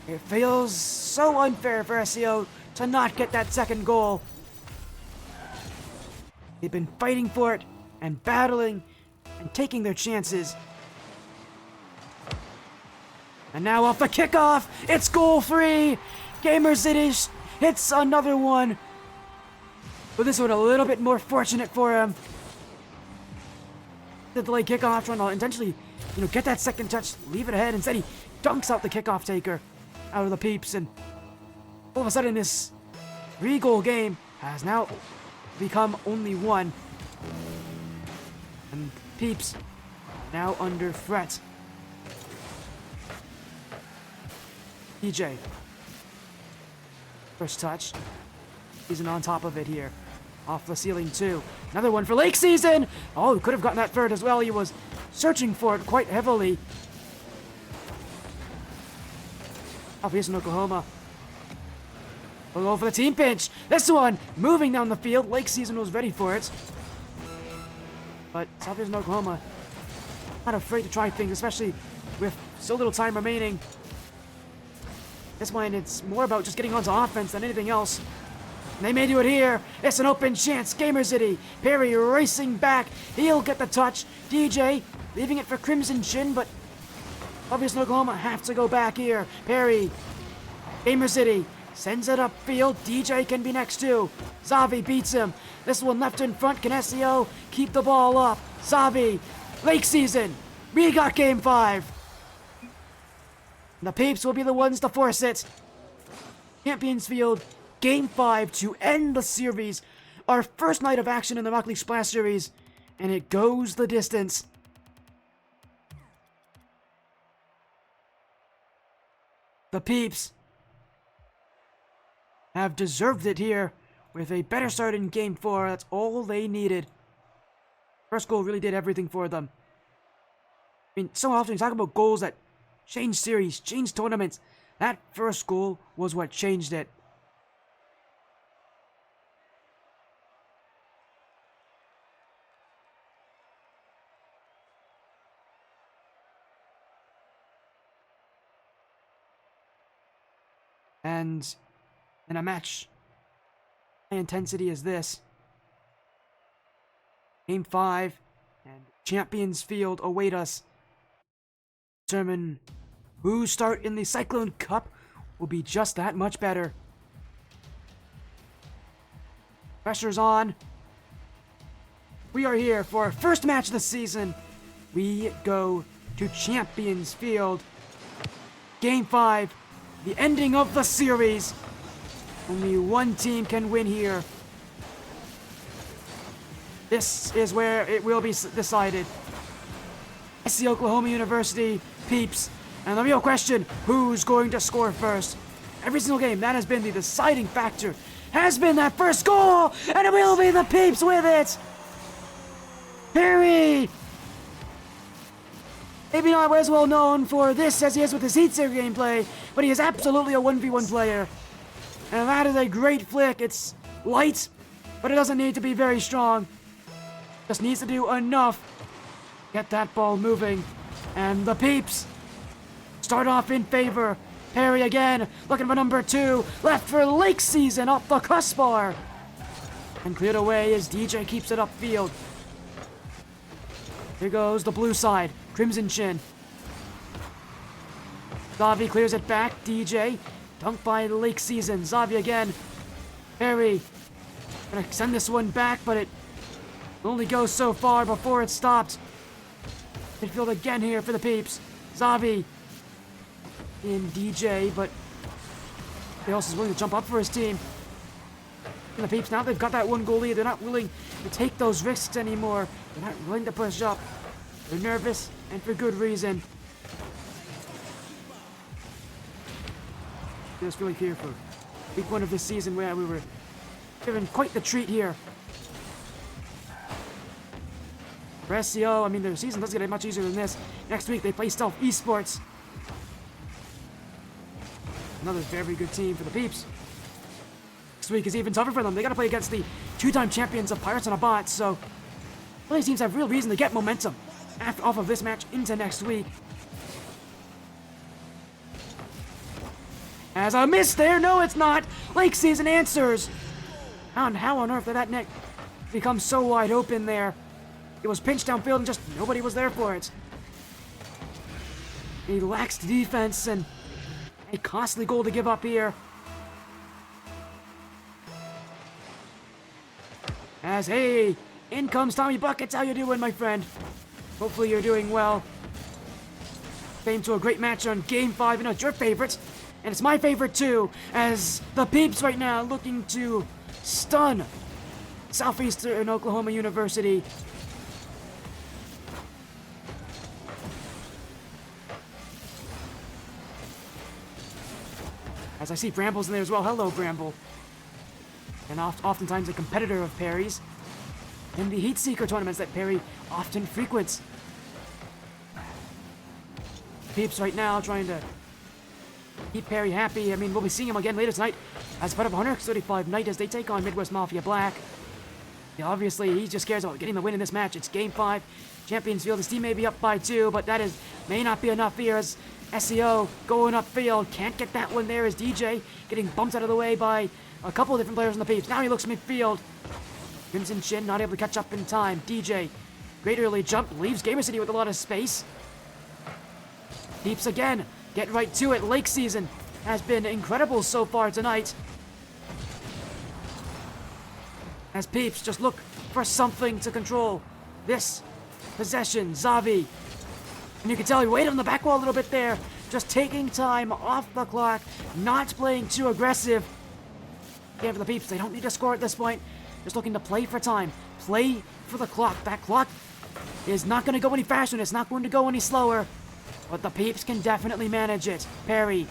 it feels so unfair for SEO to not get that second goal. They've been fighting for it and battling and taking their chances. And now off the kickoff, it's goal 3. Gamer City hits another one. But this one a little bit more fortunate for him. The delayed kickoff trying to intentionally, get that second touch, leave it ahead. Instead he dunks out the kickoff taker out of the Peeps, and all of a sudden this 3-goal game has now become only 1. And Peeps now under threat. DJ. First touch. Season on top of it here. Off the ceiling too. Another one for Lake Season! Oh, could have gotten that third as well. He was searching for it quite heavily. Obvious in Oklahoma. We'll go for the team pinch. This one moving down the field. Lake Season was ready for it. But Southeastern Oklahoma not afraid to try things, especially with so little time remaining. This one, it's more about just getting onto offense than anything else. And they may do it here. It's an open chance. Gamer City. Perry racing back. He'll get the touch. DJ leaving it for Crimson Chin, but obviously Oklahoma have to go back here. Perry. Gamer City sends it upfield. DJ can be next too. Zavi beats him. This one left in front. Can SEO keep the ball up? Zavi. Lake Season. We got game 5. The Peeps will be the ones to force it. Champions Field, Game 5 to end the series. Our first night of action in the Rock League Splash Series, and it goes the distance. The Peeps have deserved it here with a better start in Game 4. That's all they needed. First goal really did everything for them. I mean, so often you talk about goals that change series, change tournaments. That first goal was what changed it. And in a match high intensity as this, Game 5 and Champions Field await us. Determine whose start in the Cyclone Cup will be just that much better. Pressure's on. We are here for our first match of the season. We go to Champions Field. Game 5, the ending of the series. Only one team can win here. This is where it will be decided. SC Oklahoma University, Peeps. And the real question, who's going to score first? Every single game, that has been the deciding factor. Has been that first goal, and it will be the Peeps with it. Perry! Maybe not as well known for this as he is with his Heat Series gameplay, but he is absolutely a 1v1 player. And that is a great flick. It's light, but it doesn't need to be very strong. Just needs to do enough. Get that ball moving. And the Peeps start off in favor. Perry again, looking for number 2. Left for Lake Season off the crossbar. And cleared away as DJ keeps it upfield. Here goes the blue side. Crimson Chin. Zavi clears it back. DJ. Dunked by Lake Season. Zavi again. Perry. Gonna send this one back, but it only goes so far before it stopped. Midfield again here for the Peeps. Zavi. In DJ, but he also is willing to jump up for his team. And the Peeps, now they've got that one goal lead, they're not willing to take those risks anymore. They're not willing to push up. They're nervous, and for good reason. Just really here for week 1 of this season, where we were given quite the treat here. For SCO, I mean, their season doesn't get much easier than this. Next week, they play Stealth Esports. Another very good team for the Peeps. Next week is even tougher for them. They gotta play against the 2-time champions of Pirates on a Bot, so all these teams have real reason to get momentum off of this match into next week. As a miss there, no it's not! Lake Season answers! How on earth did that net become so wide open there? It was pinched downfield and just nobody was there for it. A lax defense and a costly goal to give up here. As, hey, in comes Tommy Buckets. How you doing, my friend? Hopefully you're doing well. Came to a great match on Game 5. You know, it's your favorite, and it's my favorite too, as the Peeps right now looking to stun Southeastern Oklahoma University. As I see Bramble's in there as well. Hello, Bramble. And oftentimes a competitor of Perry's in the Heat Seeker tournaments that Perry often frequents. Peeps right now trying to keep Perry happy. I mean, we'll be seeing him again later tonight as part of 135 night as they take on Midwest Mafia Black. Yeah, obviously, he just cares about getting the win in this match. It's Game 5. Champions Field. His team may be up by 2, but that may not be enough here as SEO going upfield. Can't get that one there as DJ getting bumped out of the way by a couple of different players on the Peeps. Now he looks midfield. Crimson Chin not able to catch up in time. DJ, great early jump, leaves Gamer City with a lot of space. Peeps again, get right to it. Lake Season has been incredible so far tonight. As Peeps just look for something to control this possession. Zavi, and you can tell he waited on the back wall a little bit there, just taking time off the clock, not playing too aggressive. Again, for the Peeps, they don't need to score at this point. Just looking to play for time, play for the clock. That clock is not going to go any faster, and it's not going to go any slower. But the Peeps can definitely manage it. Perry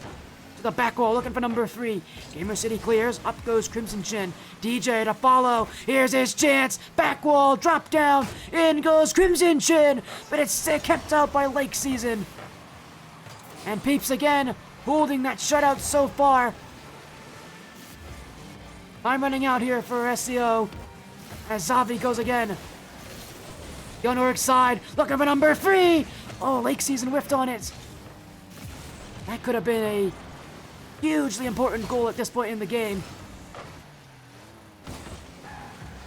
to the back wall, looking for number 3. Gamer City clears. Up goes Crimson Chin. DJ to follow. Here's his chance. Back wall, drop down. In goes Crimson Chin. But it's kept out by Lake Season. And Peeps again, holding that shutout so far. Time running out here for SEO. As Zavi goes again. The Unorg side, looking for number 3. Oh, Lake Season whiffed on it. That could have been a hugely important goal at this point in the game.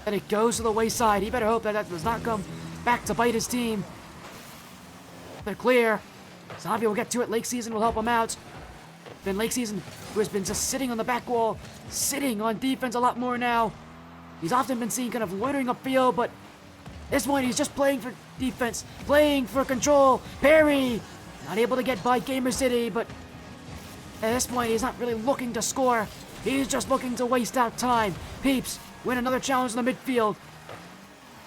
And it goes to the wayside. He better hope that that does not come back to bite his team. They're clear. Zavi will get to it. Lake Season will help him out. Then Lake Season, who has been just sitting on the back wall, sitting on defense a lot more now. He's often been seen kind of loitering upfield, but this one he's just playing for defense, playing for control. Perry, not able to get by Gamer City, but at this point he's not really looking to score. He's just looking to waste out time. Peeps win another challenge in the midfield.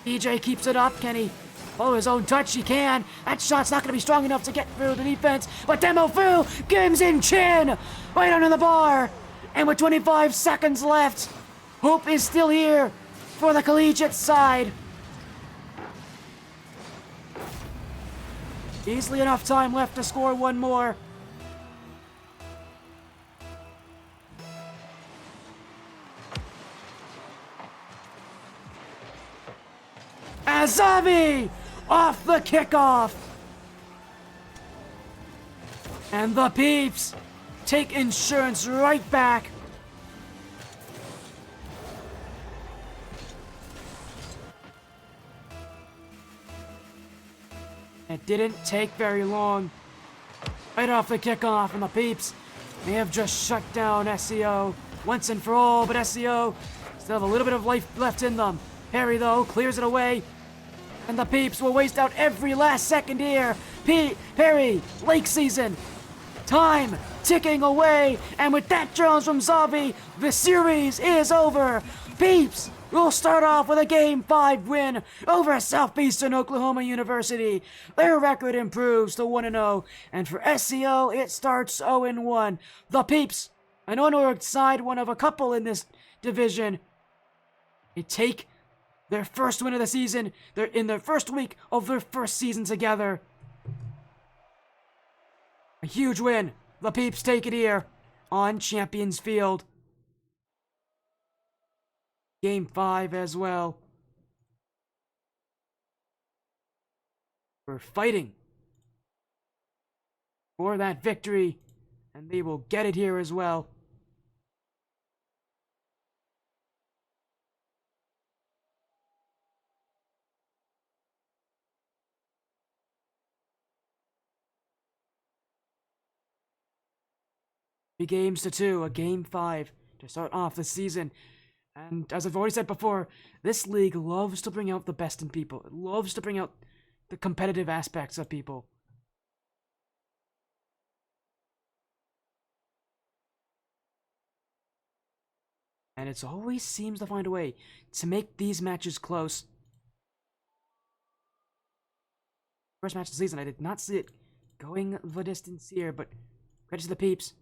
DJ keeps it up. Can he follow his own touch? He can. That shot's not going to be strong enough to get through the defense, but Demo Fu gives in Chin right under the bar. And with 25 seconds left, hope is still here for the collegiate side. Easily enough time left to score one more. Azavi off the kickoff. And the Peeps take insurance right back. It didn't take very long. Right off the kickoff, and the Peeps may have just shut down SEO once and for all, but SEO still have a little bit of life left in them. Perry, though, clears it away, and the Peeps will waste out every last second here. Perry, Lake Season, time ticking away, and with that challenge from Zavi, the series is over. Peeps will start off with a Game 5 win over Southeastern Oklahoma University. Their record improves to 1-0, and for SCO, it starts 0-1. The Peeps, an unorged side, one of a couple in this division, they take their first win of the season. They're in their first week of their first season together. A huge win. The Peeps take it here on Champions Field. Game 5 as well. We're fighting for that victory, and they will get it here as well. Three games to 2, a Game 5 to start off the season. And as I've already said before, this league loves to bring out the best in people. It loves to bring out the competitive aspects of people. And it always seems to find a way to make these matches close. First match of the season, I did not see it going the distance here, but credit to the Peeps.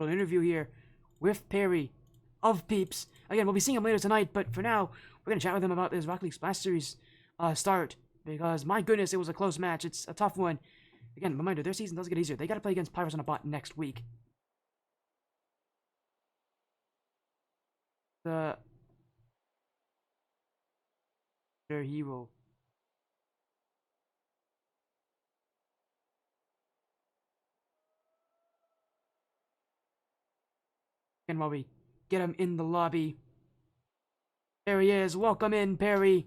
An interview here with Perry of Peeps. Again, we'll be seeing him later tonight, but for now, we're going to chat with him about this Rocket League Splash Series start, because my goodness, it was a close match. It's a tough one. Again, reminder, their season does get easier. They got to play against Pirates on a Bot next week. Their hero. And while we get him in the lobby, there he is. Welcome in, Perry.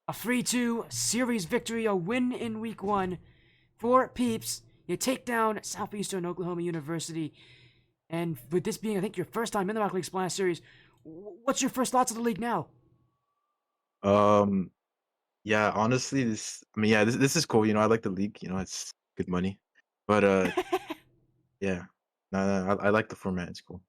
A 3-2 series victory, a win in week 1 for Peeps. You take down Southeastern Oklahoma University, and with this being, I think, your first time in the Rocket League Splash Series, what's your first thoughts of the league now? Yeah, honestly, this is cool. I like the league. It's good money, but yeah, no, I like the format. It's cool.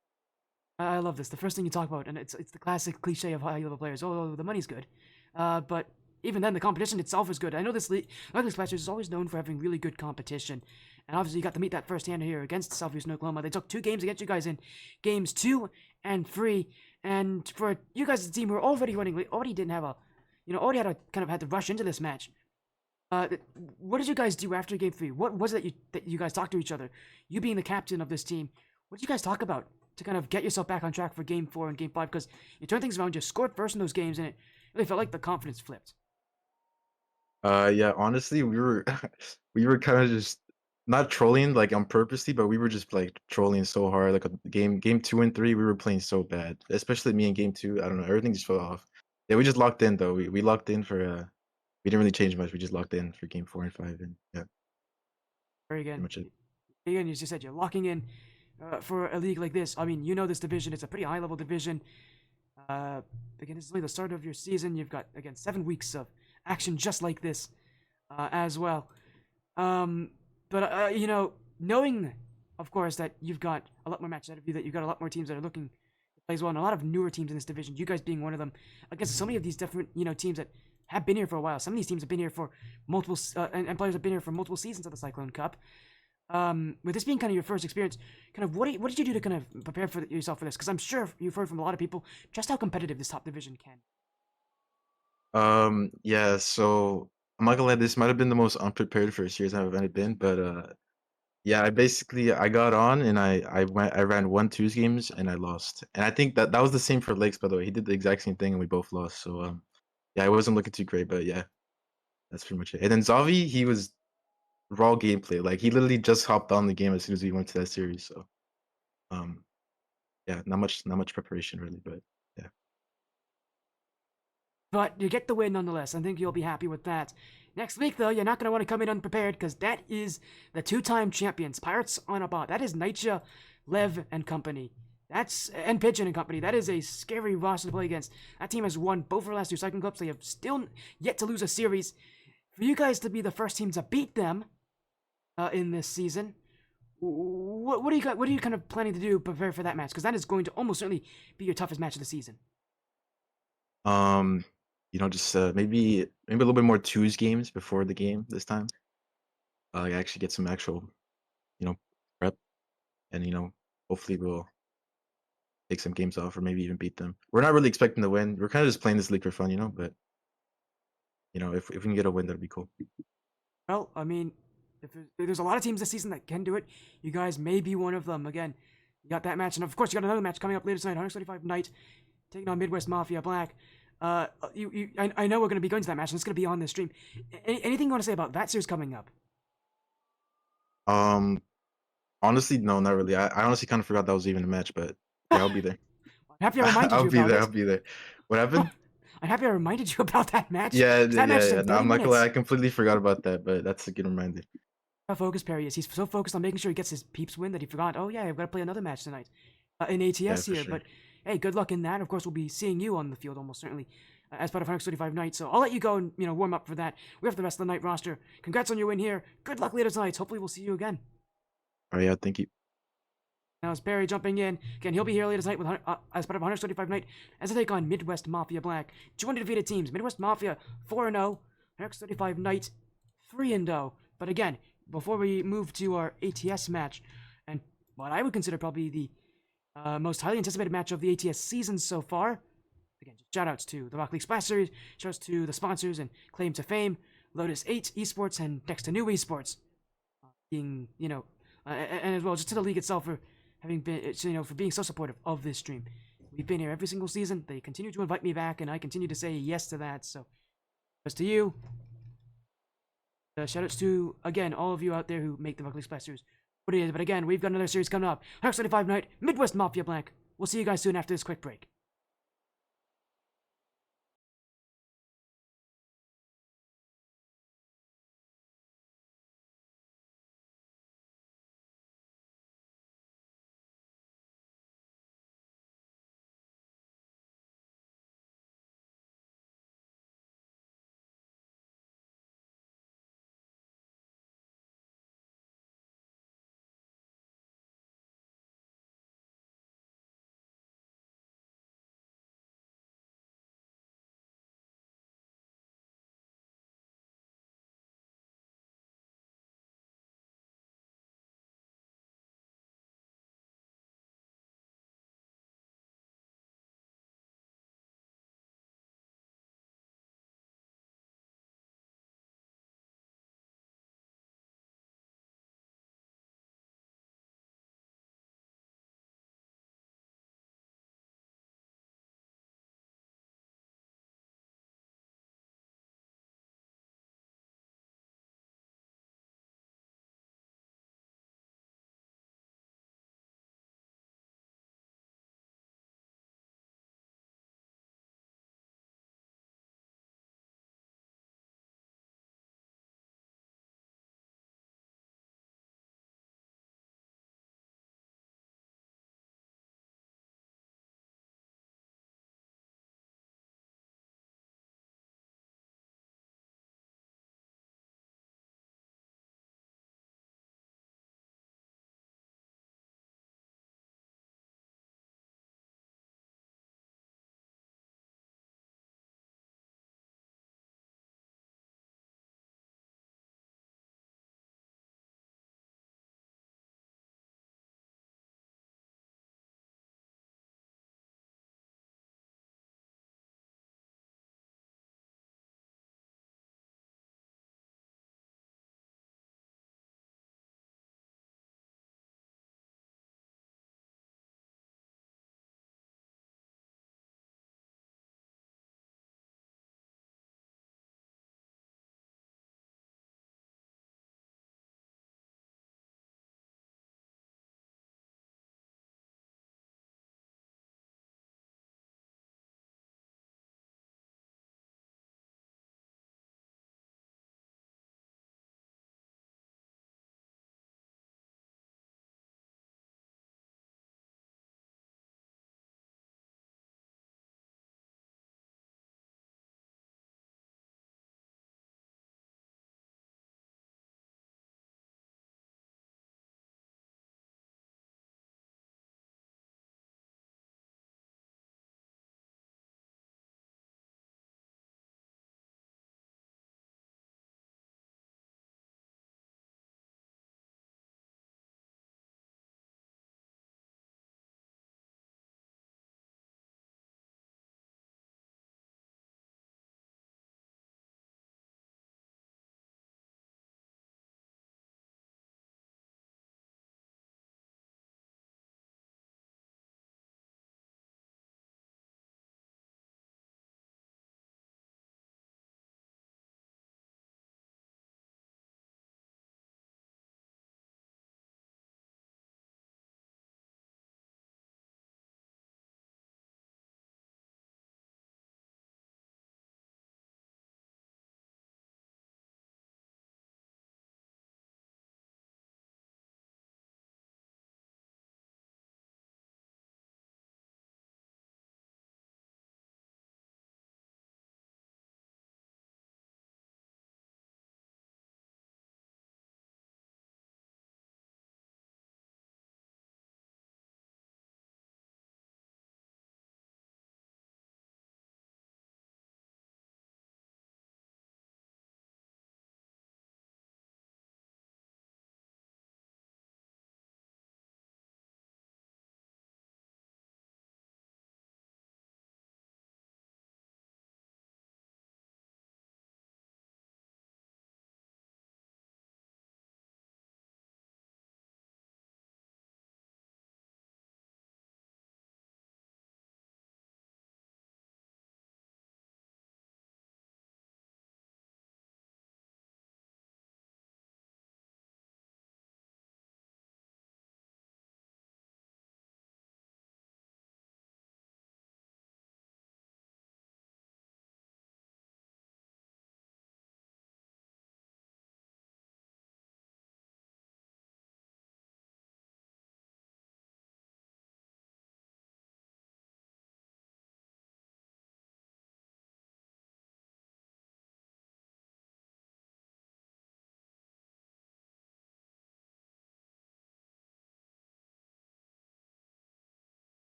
I love this. The first thing you talk about, and it's the classic cliche of high-level players. Oh, the money's good, but even then, the competition itself is good. I know this league, Rocket League is always known for having really good competition, and obviously you got to meet that firsthand here against Southeastern Oklahoma. They took 2 games against you guys in games 2 and 3, and for you guys, the team who were already running, already didn't have a, already had to rush into this match. What did you guys do after game 3? What was it that you guys talked to each other? You being the captain of this team, what did you guys talk about to kind of get yourself back on track for game 4 and game 5? Because you turned things around, you scored first in those games, and it really felt like the confidence flipped. Yeah, honestly, we were we were kind of just not trolling like on purposely, but we were just like trolling so hard. Like game 2 and 3, we were playing so bad. Especially me in game 2. I don't know, everything just fell off. Yeah, we just locked in though. We locked in for we didn't really change much. We just locked in for game 4 and 5, and yeah, Very pretty good. much it. Again, you just said you're locking in for a league like this. I mean, this division. It's a pretty high-level division. Again, this is only the start of your season. You've got, again, 7 weeks of action just like this as well. But knowing, of course, that you've got a lot more matches out of you, that you've got a lot more teams that are looking to play as well, and a lot of newer teams in this division, you guys being one of them, against so many of these different, teams that have been here for a while. Some of these teams have been here for multiple, and players have been here for multiple seasons of the Cyclone Cup. With this being kind of your first experience, kind of what did you do to kind of prepare for yourself for this? Because I'm sure you've heard from a lot of people just how competitive this top division can. Yeah, so I'm not gonna lie, this might have been the most unprepared first years I've ever been, but yeah, I got on and I ran 1-2 games and I lost. And I think that was the same for Lakes, by the way. He did the exact same thing and we both lost. So yeah, I wasn't looking too great, but yeah, that's pretty much it. And then Zavi, he was raw gameplay. Like he literally just hopped on the game as soon as we went to that series. So um yeah, not much preparation really, but yeah. But you get the win nonetheless. I think you'll be happy with that. Next week, though, you're not going to want to come in unprepared because that is the 2-time champions, Pirates on a Bot. That is Nitya, Lev, and company. And Pigeon and company. That is a scary roster to play against. That team has won both of their last 2 Cyclone Cups. They have still yet to lose a series. For you guys to be the first team to beat them in this season, What are you kind of planning to do prepare for that match? Because that is going to almost certainly be your toughest match of the season. Um, just maybe a little bit more twos games before the game this time. Actually get some actual you know prep, and hopefully we'll take some games off or maybe even beat them. We're not really expecting to win. We're kind of just playing this league for fun, but if we can get a win, that'd be cool. Well, I mean, if there's a lot of teams this season that can do it, you guys may be one of them. Again, you got that match, and of course, you got another match coming up later tonight, 135 Night, taking on Midwest Mafia Black. I know we're going to be going to that match, and it's going to be on this stream. Anything you want to say about that series coming up? Um, Honestly, no, not really. I honestly kind of forgot that was even a match, but yeah, I'll be there. I'm happy I reminded I'll you be about there. I'll it. be there. What happened? I'm happy I reminded you about that match. Yeah, 'Cause that match is yeah, in yeah. No, 30 I'm not gonna lie. I minutes. completely forgot about that, but that's a good reminder. How focused Perry is. He's so focused on making sure he gets his peeps win that he forgot, oh yeah, I've got to play another match tonight in Yeah, ATS for here. sure. But hey, good luck in that. Of course, we'll be seeing you on the field almost certainly as part of 135 Night. So I'll let you go and warm up for that. We have the rest of the night roster. Congrats on your win here. Good luck later tonight. Hopefully we'll see you again. All right, yeah, thank you. Now it's Barry jumping in. Again, he'll be here later tonight with as part of 135 Night as a take on Midwest Mafia Black. 200 defeated teams. Midwest Mafia 4-0. 135 Night 3-0. But again, before we move to our ATS match, and what I would consider probably the most highly anticipated match of the ATS season so far. Again, just shout outs to the Rock League Splash Series, shout outs to the sponsors and Claim to Fame, Lotus 8 Esports, and Next to New Esports. Being, and as well just to the league itself for having been, for being so supportive of this stream. We've been here every single season. They continue to invite me back, and I continue to say yes to that. So, just to you, shout outs to, again, all of you out there who make the Rock League Splash Series what it is. But again, we've got another series coming up. 175 Night, Midwest Mafia Black. We'll see you guys soon after this quick break.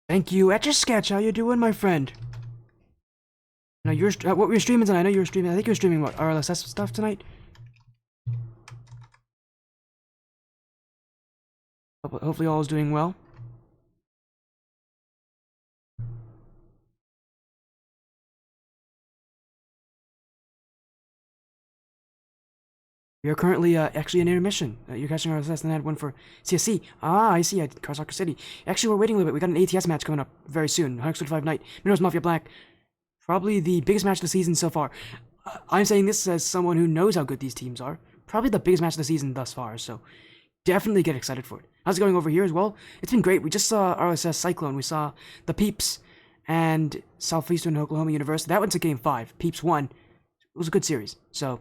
Thank you. Etch a Sketch, how you doing, my friend? No, what were you streaming tonight? I know you were streaming. I think you were streaming what, RLSS stuff tonight? Hopefully all is doing well. We are currently actually in intermission. You're catching RLSS and I had one for CSC. Ah, I see. Car Soccer City. Actually, we're waiting a little bit. We got an ATS match coming up very soon. 125 Night. Minerals Mafia Black. Probably the biggest match of the season so far. I'm saying this as someone who knows how good these teams are. Probably the biggest match of the season thus far, so definitely get excited for it. How's it going over here as well? It's been great. We just saw RSS Cyclone. We saw the Peeps and Southeastern Oklahoma University. That went to Game 5. Peeps won. It was a good series. So,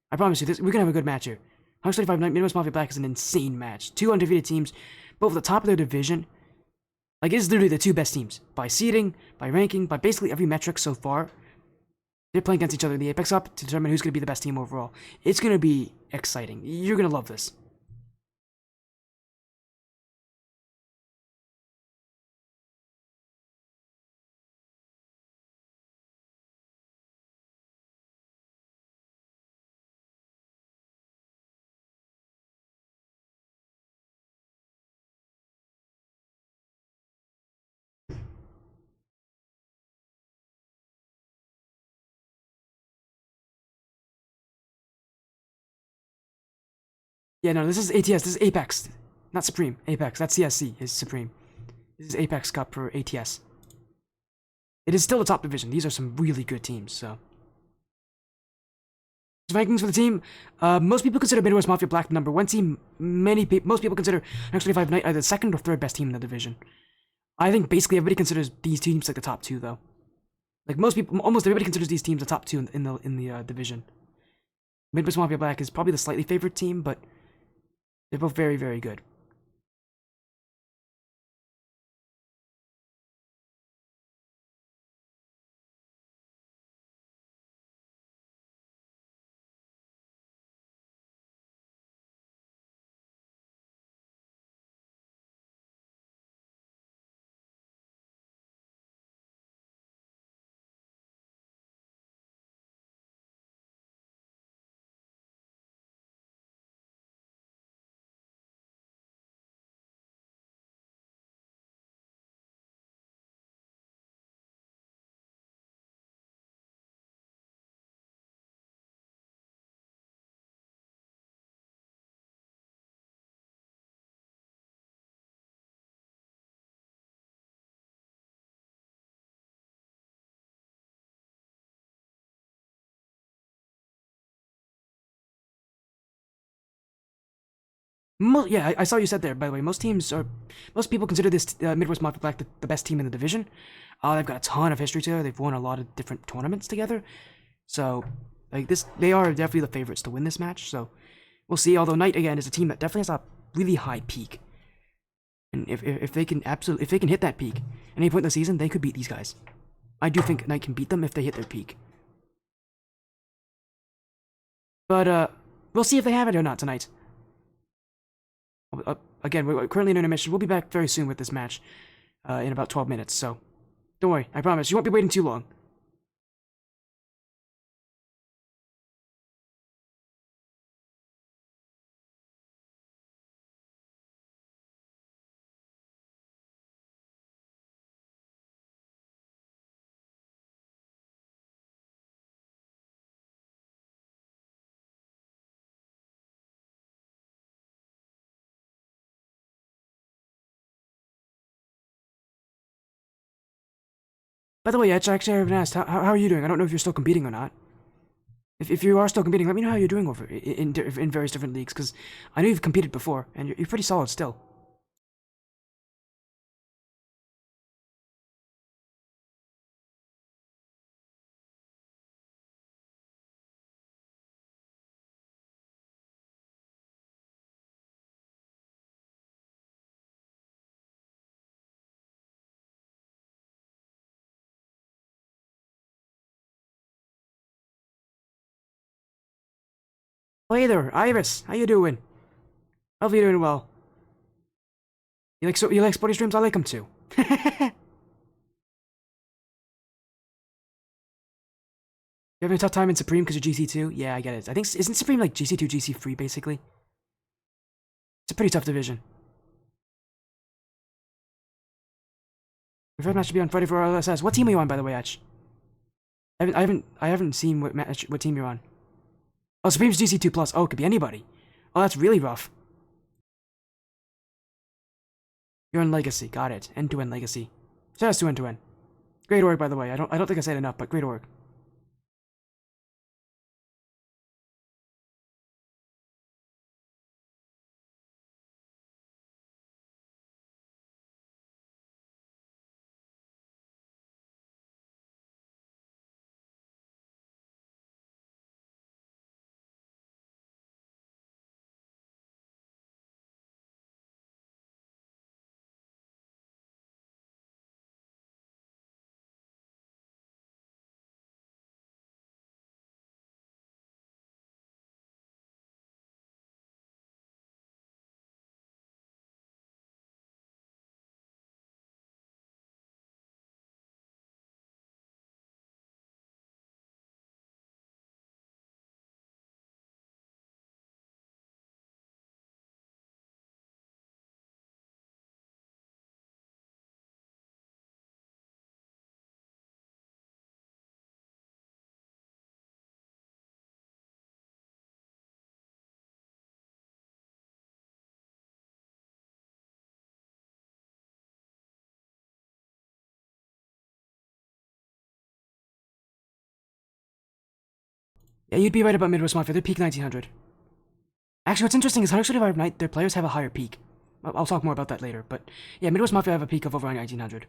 I promise you, we're going to have a good match here. 125 Midwest Mafia Black is an insane match. Two undefeated teams, both at the top of their division. Like, it is literally the two best teams. By seeding, by ranking, by basically every metric so far. They're playing against each other in the Apex Cup to determine who's going to be the best team overall. It's going to be exciting. You're going to love this. Yeah, no, this is ATS. This is Apex. Not Supreme. Apex. That's CSC is Supreme. This is Apex Cup for ATS. It is still the top division. These are some really good teams, so. Rankings for the team. Most people consider Midwest Mafia Black the number one team. Most people consider Next 25 Night either the second or third best team in the division. I think basically everybody considers these teams like the top two, though. Like most people, almost everybody considers these teams the top two in the division. Midwest Mafia Black is probably the slightly favorite team, but they're both very, very good. Yeah, I saw you said there, by the way. Most people consider this Midwest Mafia Black the best team in the division. They've got a ton of history together. They've won a lot of different tournaments together. So, like this, they are definitely the favorites to win this match. So, we'll see. Although Knight again is a team that definitely has a really high peak, and if they can hit that peak at any point in the season, they could beat these guys. I do think Knight can beat them if they hit their peak. But we'll see if they have it or not tonight. Again, we're currently in intermission. We'll be back very soon with this match in about 12 minutes, so don't worry. I promise. You won't be waiting too long. By the way, Etch, I actually haven't asked, how are you doing? I don't know if you're still competing or not. If you are still competing, let me know how you're doing over in various different leagues, because I know you've competed before, and you're pretty solid still. Oh, hey there, Iris. How you doing? Hopefully you're doing well. You like sporty streams? I like them too. You having a tough time in Supreme because you're GC2? Yeah, I get it. I think, isn't Supreme like GC2, GC3 basically? It's a pretty tough division. Your first match should be on Friday for RLSS. What team are you on, by the way, Etch? I haven't seen what team you're on. Oh, Supreme's GC2 plus. Oh, it could be anybody. Oh, that's really rough. You're on Legacy. Got it. End-to-end Legacy. Shout out to End-to-end. Great org, by the way. I don't think I said enough, but great org. Yeah, you'd be right about Midwest Mafia. They're peak 1900. Actually, what's interesting is 125 Night, their players have a higher peak. I'll talk more about that later, but yeah, Midwest Mafia have a peak of over 1900.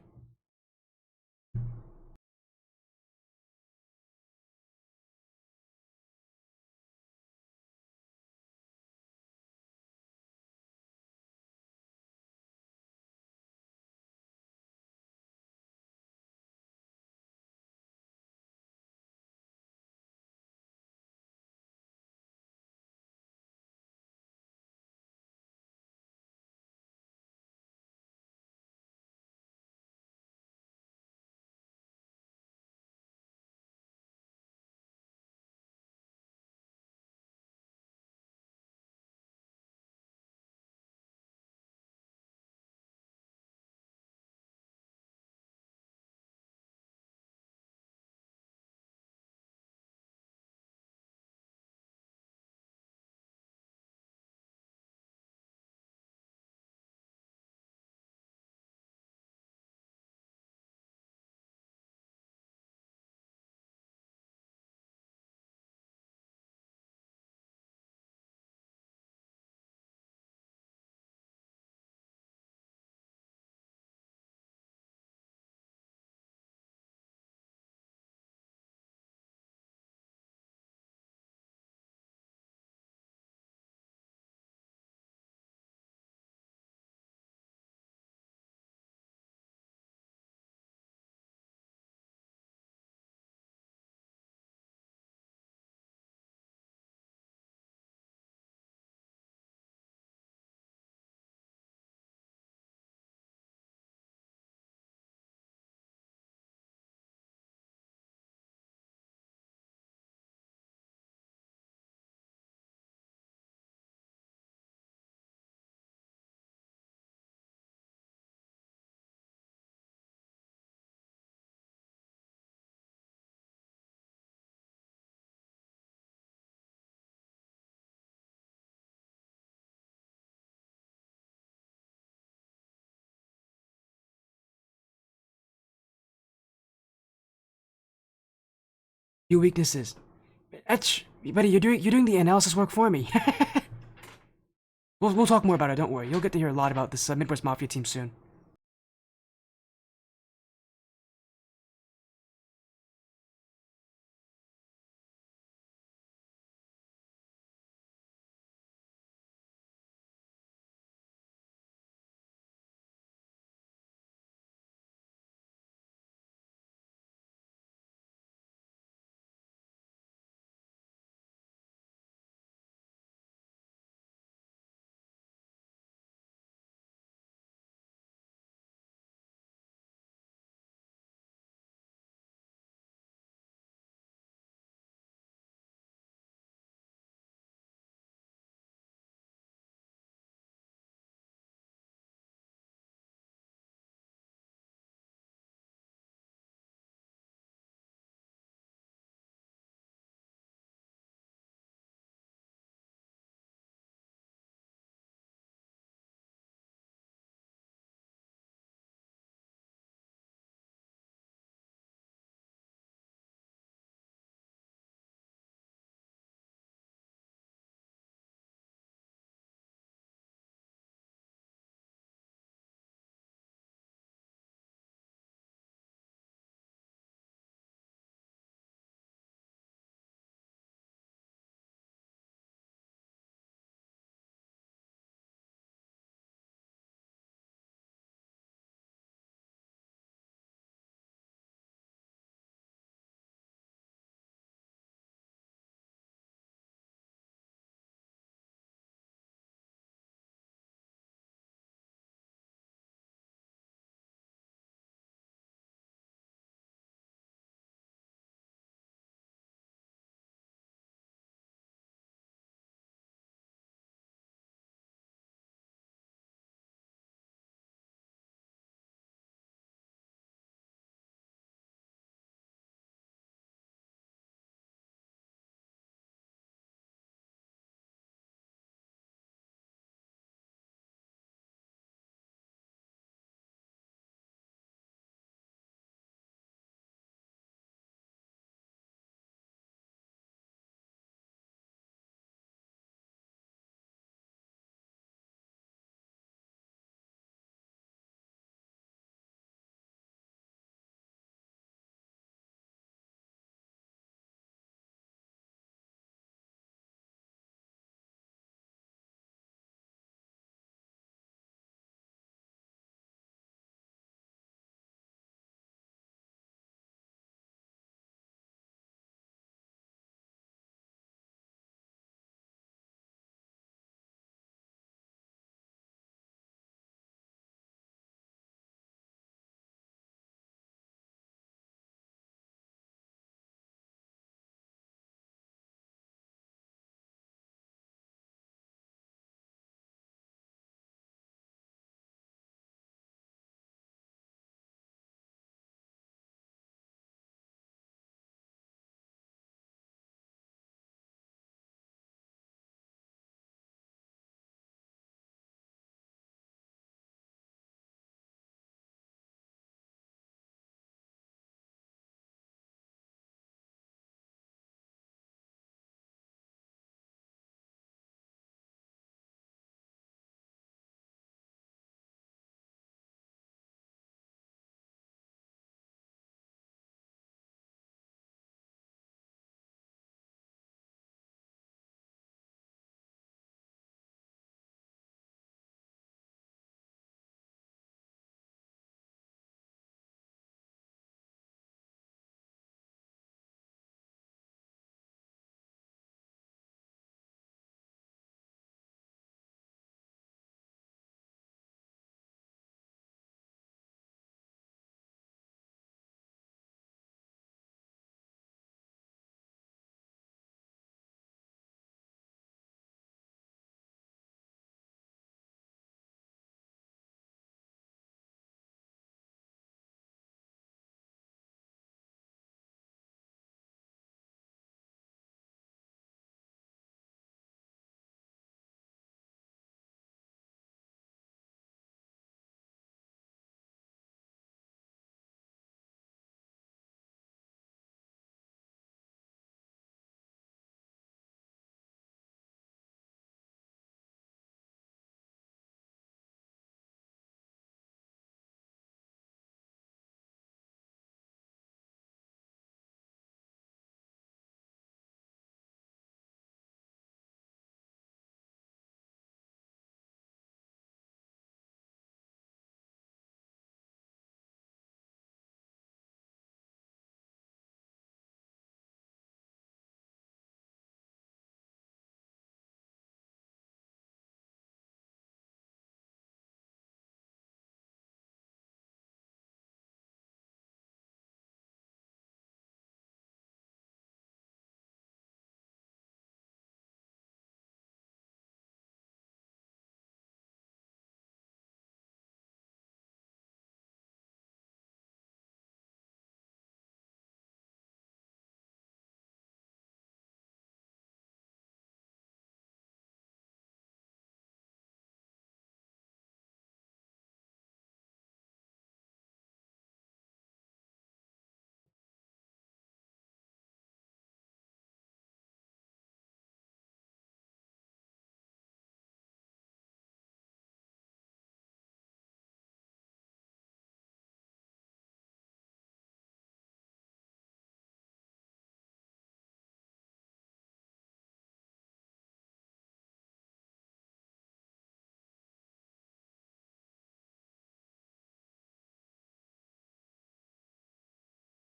Your weaknesses. Etch, buddy, you're doing the analysis work for me. We'll talk more about it. Don't worry. You'll get to hear a lot about this Midwest Mafia team soon.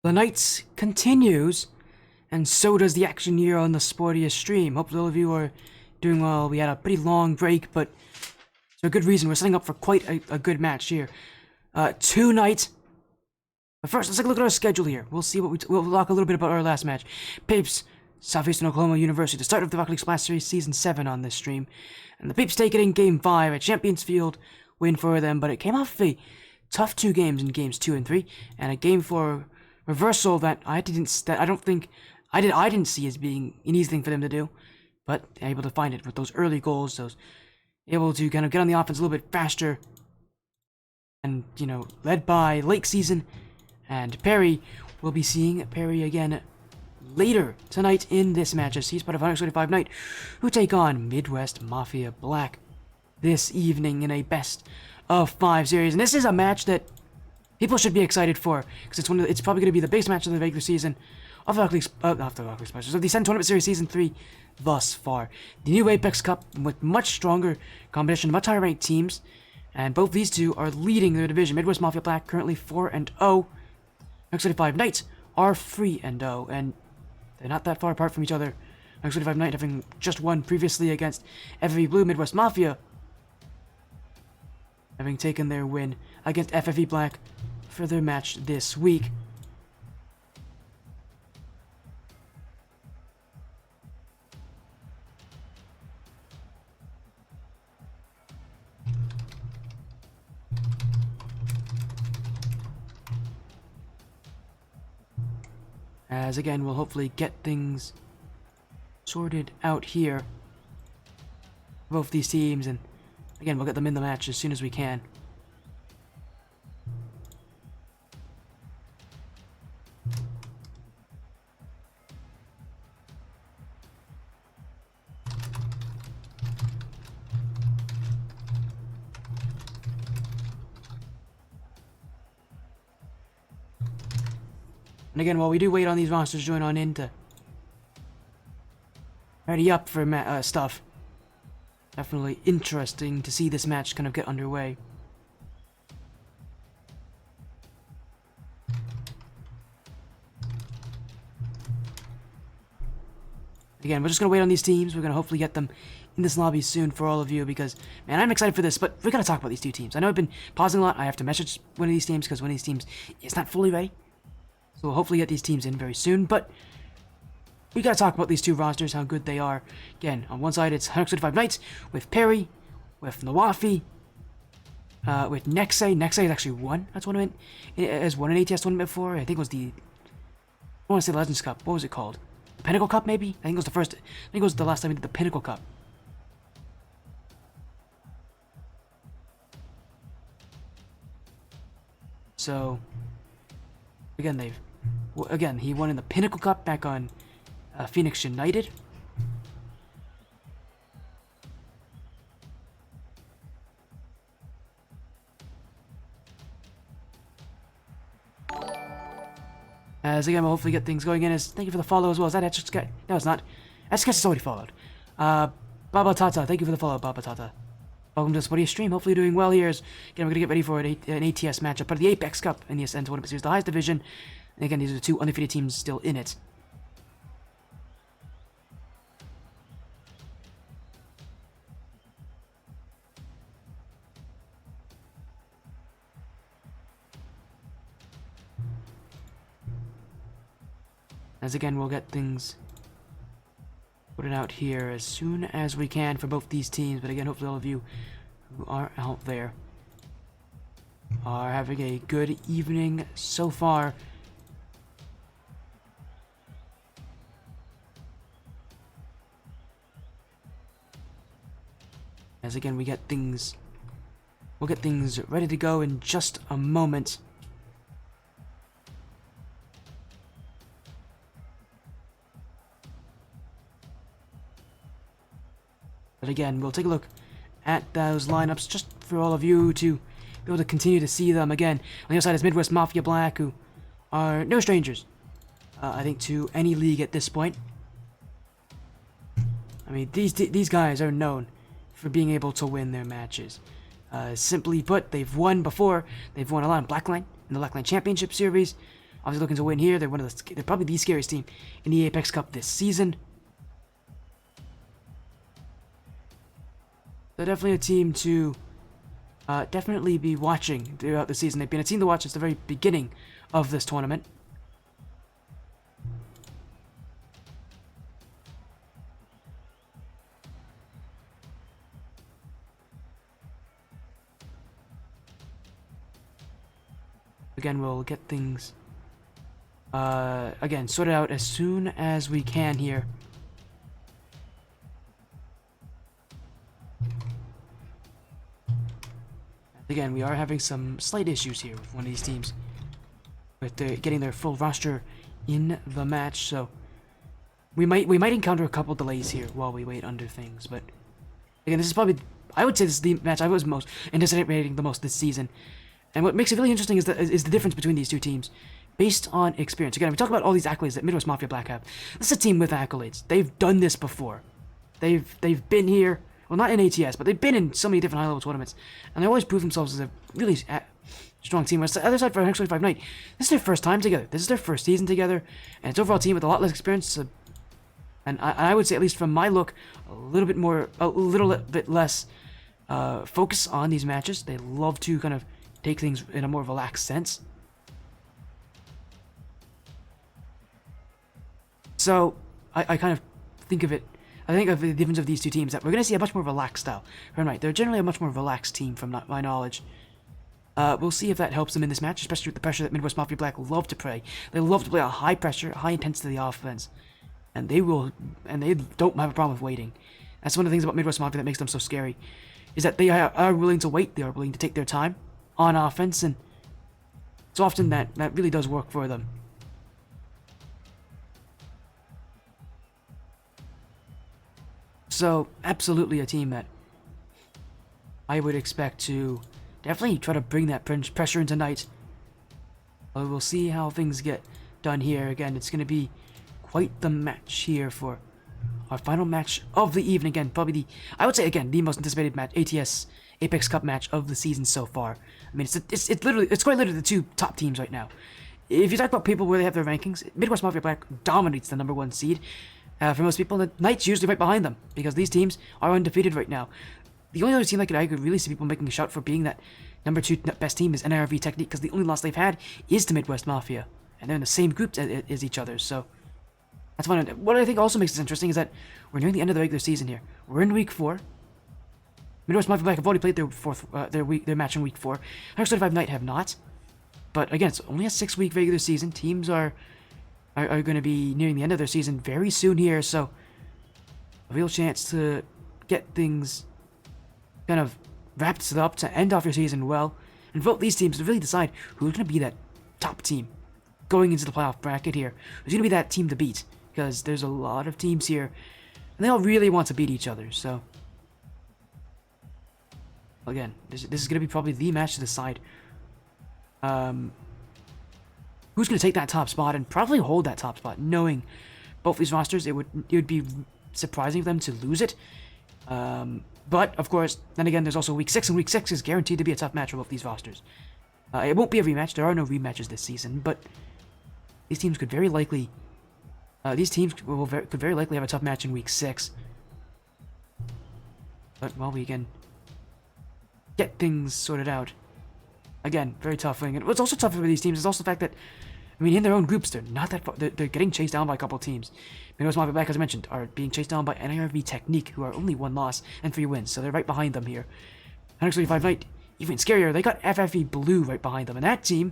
The night continues, and so does the action here on the Sportiest stream. Hope all of you are doing well. We had a pretty long break, but for a good reason. We're setting up for quite a good match here. Tonight. But first, let's take a look at our schedule here. We'll see what we'll talk a little bit about our last match. Peeps, Southeastern Oklahoma University, the start of the Rocket League Splash Series Season 7 on this stream. And the Peeps take it in Game 5 at Champions Field. Win for them, but it came off a tough 2 games in Games 2 and 3, and a Game 4 reversal that I didn't see as being an easy thing for them to do, but able to find it with those early goals, those able to kind of get on the offense a little bit faster, and led by Lake Season and Perry. We'll be seeing Perry again later tonight in this match as he's part of 125 Knight, who take on Midwest Mafia Black this evening in a best of 5 series. And this is a match that people should be excited for, because it's probably going to be the biggest match of the regular season of the Rocket League Splash, of the Ascent Tournament Series Season 3 thus far. The new Apex Cup with much stronger competition, much higher ranked teams, and both these two are leading their division. Midwest Mafia Black currently 4-0. Next 25 Knights are 3-0, and they're not that far apart from each other. Next 25 Knight having just won previously against FFE Blue. Midwest Mafia having taken their win against FFE Black for their match this week. As again, we'll hopefully get things sorted out here. Both these teams, and again, we'll get them in the match as soon as we can. And again, while we do wait on these monsters to join on in to ready up for stuff, definitely interesting to see this match kind of get underway. Again, we're just going to wait on these teams. We're going to hopefully get them in this lobby soon for all of you because, man, I'm excited for this, but we got to talk about these two teams. I know I've been pausing a lot. I have to message one of these teams because one of these teams is not fully ready. So we'll hopefully get these teams in very soon, but we gotta talk about these two rosters, how good they are. Again, on one side it's 125 Knights with Perry, with Nawafi, with Nexay. Nexay has actually won a tournament. It has won an ATS tournament before. I think it was I want to say the Legends Cup. What was it called? The Pinnacle Cup, maybe? I think it was the last time we did the Pinnacle Cup. So, again, he won in the Pinnacle Cup back on Phoenix United. As again, we'll hopefully get things going in. Thank you for the follow as well. Is that Etch Sketch? No, it's not. Etch Sketch is already followed. Baba Tata, thank you for the follow, Baba Tata. Welcome to the Sportiest stream. Hopefully you're doing well here. Again, we're going to get ready for an ATS matchup, part of the Apex Cup in the Ascent Tournament Series, the highest division. And again, these are the two undefeated teams still in it. As again, we'll get things put it out here as soon as we can for both these teams. But again, hopefully all of you who are out there are having a good evening so far. As again, we'll get things ready to go in just a moment. But again, we'll take a look at those lineups just for all of you to be able to continue to see them. Again, on the other side is Midwest Mafia Black, who are no strangers, I think, to any league at this point. I mean, these guys are known for being able to win their matches. Simply put, they've won before. They've won a lot in Blackline, in the Blackline Championship Series. obviously looking to win here. They're probably the scariest team in the Apex Cup this season. They're definitely a team to definitely be watching throughout the season. They've been a team to watch since the very beginning of this tournament. Again, we'll get things again sorted out as soon as we can here. Again, we are having some slight issues here with one of these teams with getting their full roster in the match, so we might encounter a couple delays here while we wait under things. But again, this is probably, I would say this is the match I was most anticipating the most this season. And what makes it really interesting is the difference between these two teams based on experience. Again, we talk about all these accolades that Midwest Mafia Black have. This is a team with accolades. They've done this before. They've been here. Well, not in ATS, but they've been in so many different high-level tournaments, and they always prove themselves as a really strong team. Whereas the other side for Next 25 Night, this is their first time together. This is their first season together, and it's overall a team with a lot less experience. And I would say, at least from my look, a little bit less focus on these matches. They love to kind of take things in a more relaxed sense. So I kind of think of it. I think of the difference of these two teams, that we're going to see a much more relaxed style. Right, they're generally a much more relaxed team from my knowledge. We'll see if that helps them in this match, especially with the pressure that Midwest Mafia Black love to play. They love to play a high pressure, high intensity offense, and they don't have a problem with waiting. That's one of the things about Midwest Mafia that makes them so scary, is that they are willing to wait. They are willing to take their time on offense, and so often that really does work for them. So, absolutely a team that I would expect to definitely try to bring that pressure into night. We'll see how things get done here. Again, it's going to be quite the match here for our final match of the evening. Again, probably I would say, again, the most anticipated match, ATS Apex Cup match of the season so far. I mean, it's quite literally the two top teams right now. If you talk about people where they have their rankings, Midwest Mafia Black dominates the #1 seed. For most people, the Knight's usually right behind them, because these teams are undefeated right now. The only other team I could really see people making a shout for being that #2 best team is NIRV Technique, because the only loss they've had is to Midwest Mafia, and they're in the same group as each other, so that's one. What I think also makes this interesting is that we're nearing the end of the regular season here. We're in week 4. Midwest Mafia Black have already played their match in week 4. 125 Knight have not, but again, it's only a 6-week regular season. Teams are going to be nearing the end of their season very soon here, so a real chance to get things kind of wrapped up to end off your season well, and vote these teams to really decide who's going to be that top team going into the playoff bracket here. Who's going to be that team to beat, because there's a lot of teams here, and they all really want to beat each other, so again, this is going to be probably the match to decide who's going to take that top spot and probably hold that top spot. Knowing both these rosters, it would be surprising for them to lose it. But of course, then again, there's also week 6, and week 6 is guaranteed to be a tough match for both these rosters. It won't be a rematch. There are no rematches this season, but these teams could very likely could very likely have a tough match in week 6. But well, we can get things sorted out. Again, very tough thing. And what's also tough for these teams is also the fact that, I mean, in their own groups, they're not that far. They're getting chased down by a couple of teams. Midwest Mafia Black, as I mentioned, are being chased down by NIRV Technique, who are only 1 loss and 3 wins, so they're right behind them here. 125 Knight, even scarier, they got FFE Blue right behind them, and that team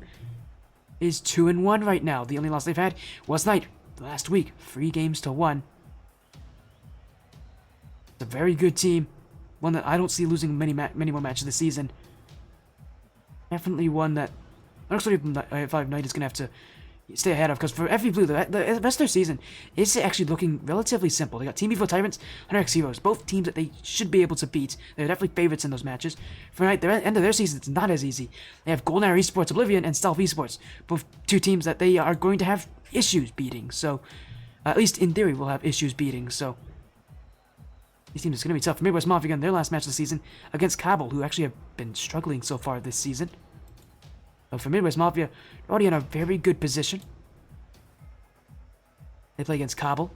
is 2-1 right now. The only loss they've had was Knight last week, 3 games to 1. It's a very good team, one that I don't see losing many more matches this season. Definitely one that 125 Knight is going to have to stay ahead of, because for FE Blue, the rest of their season is actually looking relatively simple. They got Team Evo Tyrants, 100X Heroes, both teams that they should be able to beat. They're definitely favorites in those matches. For Knight, the end of their season, it's not as easy. They have Golden Arrow Esports Oblivion and Stealth Esports, both two teams that they are going to have issues beating. So, at least in theory, we'll have issues beating. So, these teams, it's going to be tough. For Midwest Mafia, their last match of the season against Cabal, who actually have been struggling so far this season. But for Midwest Mafia, they're already in a very good position. They play against Kabul.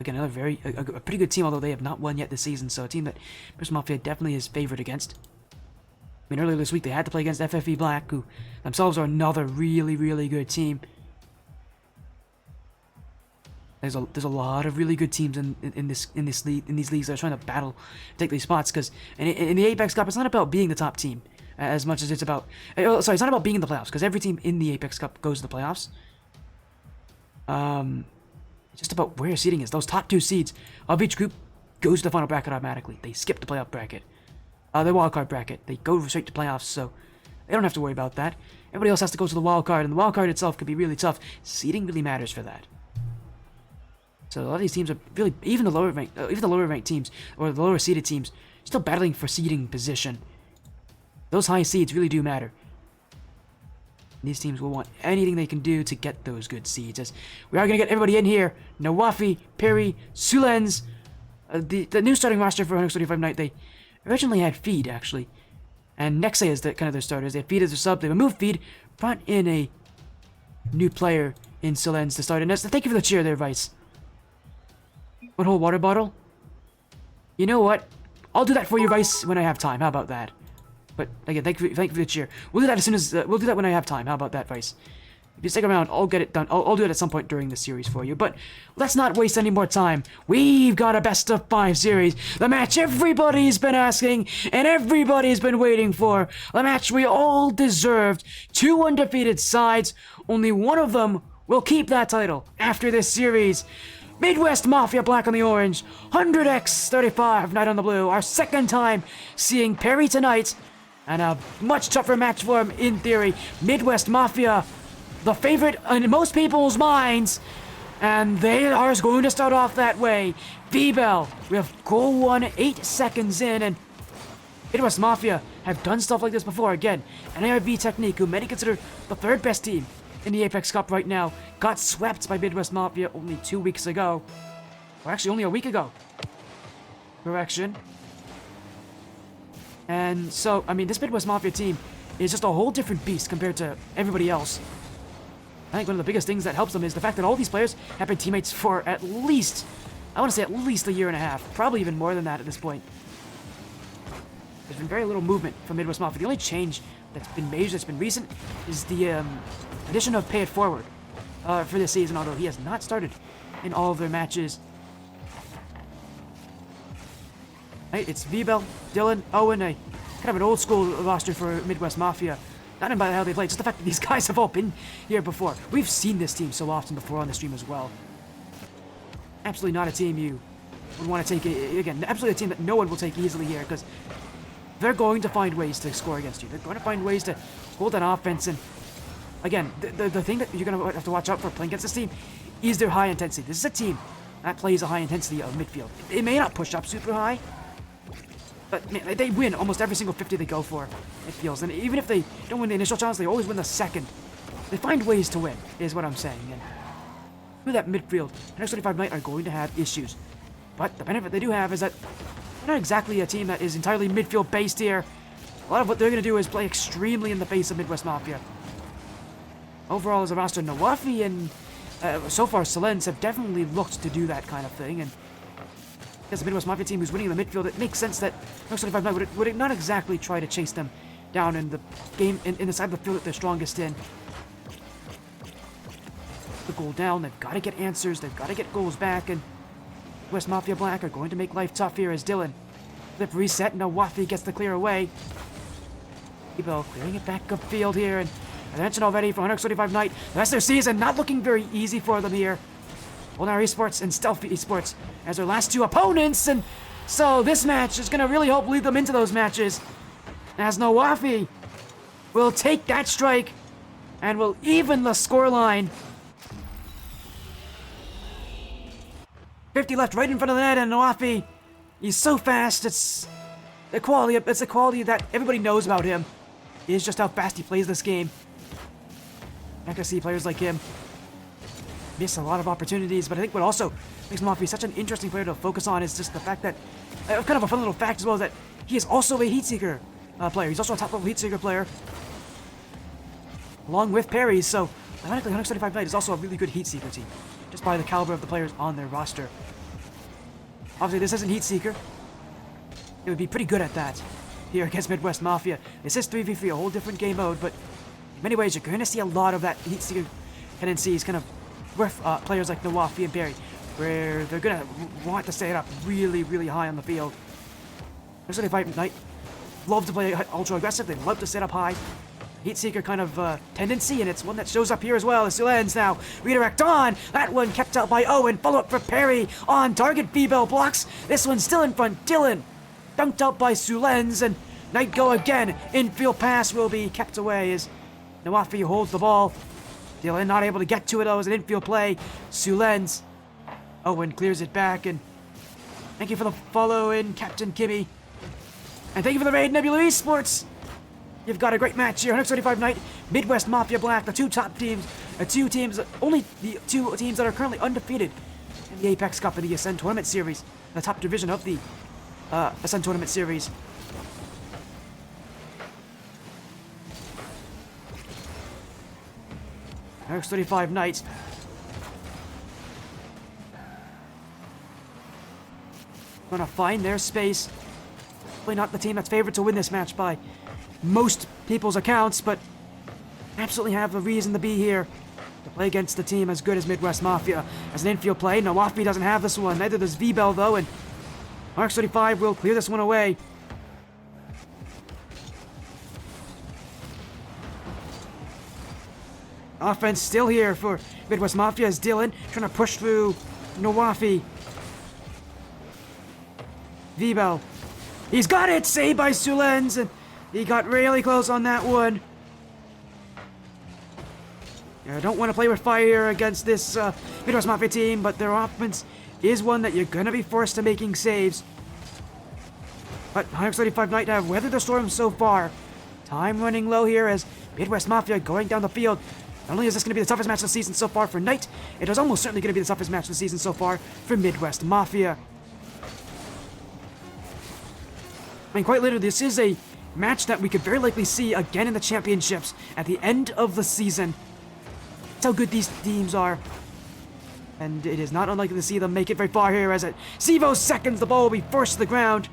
Again, another a pretty good team, although they have not won yet this season. So a team that Midwest Mafia definitely is favored against. I mean, earlier this week they had to play against FFE Black, who themselves are another really, really good team. There's a lot of really good teams in these leagues that are trying to battle to take these spots. Because in the Apex Cup, it's not about being the top team as much as it's about. Sorry, it's not about being in the playoffs, because every team in the Apex Cup goes to the playoffs. It's just about where your seeding is. Those top 2 seeds of each group goes to the final bracket automatically. They skip the playoff bracket, the wildcard bracket. They go straight to playoffs, so they don't have to worry about that. Everybody else has to go to the wildcard, and the wildcard itself could be really tough. Seeding really matters for that. So a lot of these teams are really, even the lower ranked teams or the lower seeded teams, still battling for seeding position. Those high seeds really do matter. These teams will want anything they can do to get those good seeds. As we are going to get everybody in here. Nawafi, Perry, Sulens, the new starting roster for 135 Night. They originally had Feed, actually, and Nexe is kind of their starters. They had Feed as their sub. They removed Feed, brought in a new player in Sulens to start. And thank you for the cheer there, Vice. One whole water bottle? You know what? I'll do that for you, Vice, when I have time. How about that? But again, thank you for the cheer. We'll do that as soon as we'll do that when I have time. How about that, Vice? If you stick around, I'll get it done. I'll do it at some point during the series for you. But let's not waste any more time. We've got a best of 5 series. The match everybody's been asking and everybody's been waiting for. The match we all deserved. 2 undefeated sides. Only one of them will keep that title after this series. Midwest Mafia Black on the orange, 100x35 Night on the blue. Our second time seeing Perry tonight, and a much tougher match for him in theory. Midwest Mafia, the favorite in most people's minds, and they are going to start off that way. V-Bell, we have goal 1, 8 seconds in, and Midwest Mafia have done stuff like this before. Again, an ARV technique, who many consider the 3rd best team in the Apex Cup right now, got swept by Midwest Mafia only 2 weeks ago. Or actually only a week ago. Correction. And so, I mean, this Midwest Mafia team is just a whole different beast compared to everybody else. I think one of the biggest things that helps them is the fact that all these players have been teammates for at least, I want to say at least a year and a half. Probably even more than that at this point. There's been very little movement from Midwest Mafia. The only change that's been major, that's been recent, is the addition of Pay It Forward for this season, although he has not started in all of their matches. Right, it's V-Bell, Dylan, Owen, a kind of an old school roster for Midwest Mafia. Not even by how they play, just the fact that these guys have all been here before. We've seen this team so often before on the stream as well. Absolutely not a team you would want to take, again, absolutely a team that no one will take easily here, because they're going to find ways to score against you. They're going to find ways to hold that offense. And again, the thing that you're going to have to watch out for playing against this team is their high intensity. This is a team that plays a high intensity of midfield. It may not push up super high, but man, they win almost every single 50 they go for, it feels. And even if they don't win the initial challenge, they always win the second. They find ways to win, is what I'm saying. And with that midfield, the next 25 Knight are going to have issues. But the benefit they do have is that they're not exactly a team that is entirely midfield based here. A lot of what they're going to do is play extremely in the face of Midwest Mafia. Overall, as a roster, Nawafi and so far Solens have definitely looked to do that kind of thing. And as a Midwest Mafia team who's winning in the midfield, it makes sense that next 25 Knight would not exactly try to chase them down in the game, in the side of the field that they're strongest in. The goal down, they've got to get answers, they've got to get goals back, and West Mafia Black are going to make life tough here as Dylan. Flip reset, Nawafi gets the clear away. Ebo clearing it back upfield here, and as I mentioned already, for 125 Knight, the rest of their season not looking very easy for them here. Volnar Esports and Stealth Esports as their last 2 opponents, and so this match is going to really help lead them into those matches, as Nawafi will take that strike and will even the scoreline. 50 left right in front of the net, and Nawafi, he's so fast. It's the quality that everybody knows about him, is just how fast he plays this game. Not gonna see players like him miss a lot of opportunities, but I think what also makes Nawafi such an interesting player to focus on is just the fact that, kind of a fun little fact as well, is that he is also a heat seeker. player. He's also a top-level Heatseeker player, along with Perry, so ironically, 135 Knight is also a really good Heatseeker team, just by the caliber of the players on their roster. Obviously, this isn't Heatseeker. It would be pretty good at that here against Midwest Mafia. This is 3v3, a whole different game mode, but in many ways, you're going to see a lot of that Heatseeker tendencies kind of with players like Nawafi and Barry, where they're going to want to stay it up really, really high on the field. 135 Knight love to play ultra aggressive. They love to set up high. Heatseeker kind of tendency, and it's one that shows up here as well as Sulens now. Redirect on. That one kept out by Owen. Follow up for Perry on target. V-Bell blocks. This one's still in front. Dylan dunked out by Sulens, and Knight go again. Infield pass will be kept away as Nawafi holds the ball. Dylan not able to get to it though as an infield play. Sulens. Owen clears it back, and thank you for the follow in, Captain Kimmy. And thank you for the raid, Nebula Esports. You've got a great match here. 135 Knight, Midwest Mafia Black, the two top teams, only the two teams that are currently undefeated in the Apex Cup and the Ascend Tournament Series, the top division of the Ascend Tournament Series. X35 Knights. Gonna find their space. Probably not the team that's favored to win this match by most people's accounts, but absolutely have a reason to be here to play against a team as good as Midwest Mafia. As an infield play, Nawafi doesn't have this one. Neither does V-Bell though, and RX-35 will clear this one away. Offense still here for Midwest Mafia as Dylan trying to push through Nawafi. V-Bell. He's got it! Saved by Sulens, and he got really close on that one. I don't want to play with fire against this Midwest Mafia team, but their offense is one that you're going to be forced to making saves. But 135 Knight have weathered the storm so far. Time running low here as Midwest Mafia going down the field. Not only is this going to be the toughest match of the season so far for Knight, it is almost certainly going to be the toughest match of the season so far for Midwest Mafia. I mean, quite literally, this is a match that we could very likely see again in the championships at the end of the season. That's how good these teams are. And it is not unlikely to see them make it very far here as at Sivo seconds, the ball will be forced to the ground.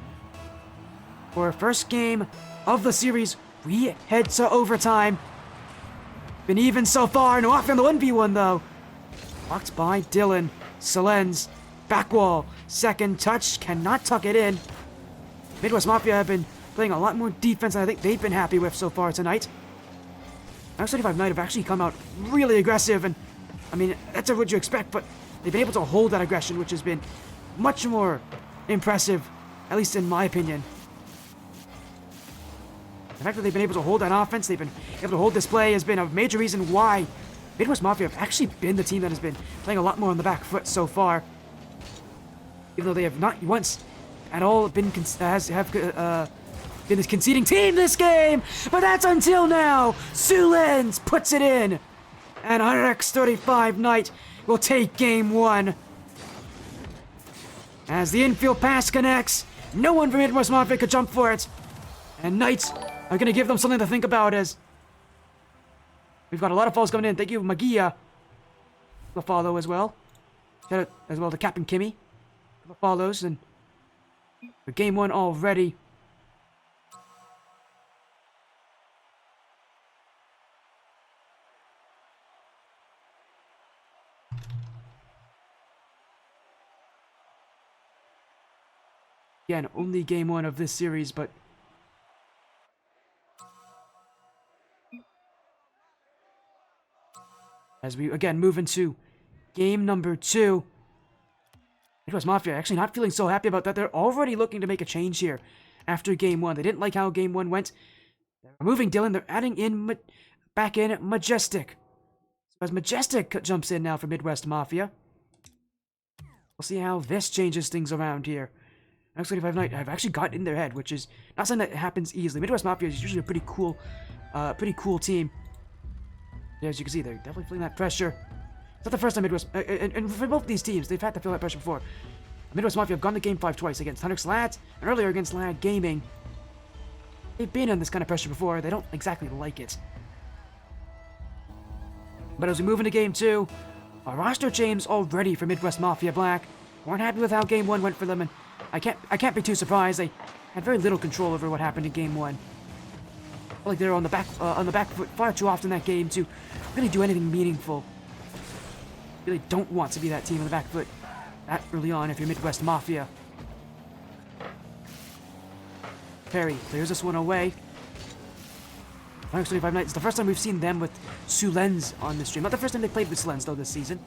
For our first game of the series, we head to overtime. Been even so far, no off on the 1v1 though. Blocked by Dylan. Sulens. Back wall. Second touch, cannot tuck it in. Midwest Mafia have been playing a lot more defense than I think they've been happy with so far tonight. X35 Knight have actually come out really aggressive, and I mean, that's what you expect, but they've been able to hold that aggression, which has been much more impressive, at least in my opinion. The fact that they've been able to hold that offense, they've been able to hold this play has been a major reason why Midwest Mafia have actually been the team that has been playing a lot more on the back foot so far. Even though they have not once at all been been this conceding team this game, but that's until now. Sulens puts it in, and RX-35 Knight will take game one. As the infield pass connects, no one from Midwest Mafia could jump for it, and Knights are going to give them something to think about as we've got a lot of follows coming in. Thank you, Magia, for the follow as well. Shout out as well to Captain Kimmy for the follows, and for game one already. Again, only game one of this series, but as we again move into game number 2, Midwest Mafia actually not feeling so happy about that. They're already looking to make a change here after game 1. They didn't like how game 1 went. They're removing Dylan. They're adding in back in Majestic. So as Majestic jumps in now for Midwest Mafia, we'll see how this changes things around here. X-35 Knight have actually got in their head, which is not something that happens easily. Midwest Mafia is usually a pretty cool team. As you can see, they're definitely feeling that pressure. It's not the first time Midwest, and for both these teams, they've had to feel that pressure before. Midwest Mafia have gone to Game 5 twice against Hunter Slat, and earlier against Lad Gaming. they've been under this kind of pressure before. They don't exactly like it. But as we move into Game 2, our roster change already for Midwest Mafia Black. Weren't happy with how Game 1 went for them, and I can't be too surprised. They had very little control over what happened in Game 1. Felt like they were on the back foot far too often that game to really do anything meaningful. Really don't want to be that team on the back foot that early on if you're Midwest Mafia. Perry clears this one away. 125 Knights. It's the first time we've seen them with Sulens on the stream. Not the first time they played with Sulens, though, this season.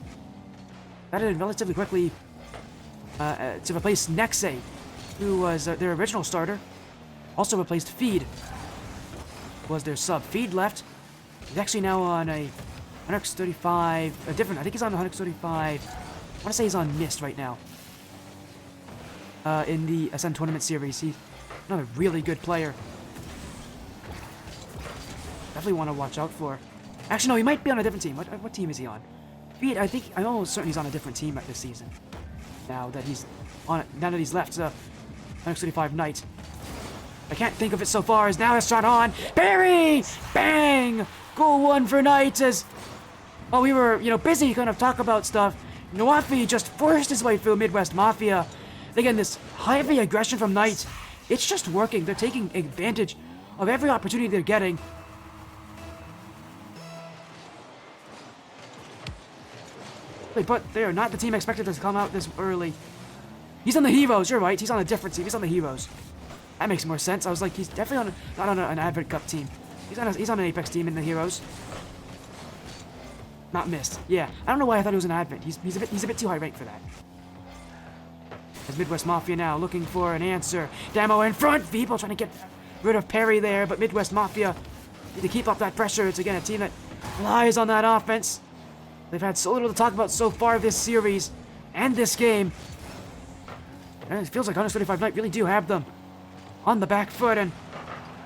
Added in relatively quickly to replace Nexe, who was their original starter. Also replaced Feed, was their sub. Feed left. He's actually now on a 135, a different, I think he's on the 135. I want to say he's on Mist right now. In the Ascend Tournament Series. He's another really good player. Definitely want to watch out for. Actually, no, he might be on a different team. What team is he on? Feed, I'm almost certain he's on a different team at this season. Now that he's left 135 Knight. I can't think of it so far as now it's shot on. Barry! Bang! Goal 1 for Knight as while we were, busy kind of talk about stuff. Nawafi just forced his way through Midwest Mafia. Again, this heavy aggression from Knight, it's just working. They're taking advantage of every opportunity they're getting. But they are not the team expected to come out this early. He's on the Heroes, you're right. He's on a different team. He's on the Heroes. That makes more sense. I was like, he's definitely not on an Advent Cup team. He's on an Apex team in the Heroes. Not Mist. Yeah, I don't know why I thought he was an Advent. He's a bit too high ranked for that. As Midwest Mafia now looking for an answer. Damo in front. People trying to get rid of Perry there, but Midwest Mafia need to keep up that pressure. It's again a team that relies on that offense. They've had so little to talk about so far this series and this game. And it feels like 125 Knight really do have them on the back foot. And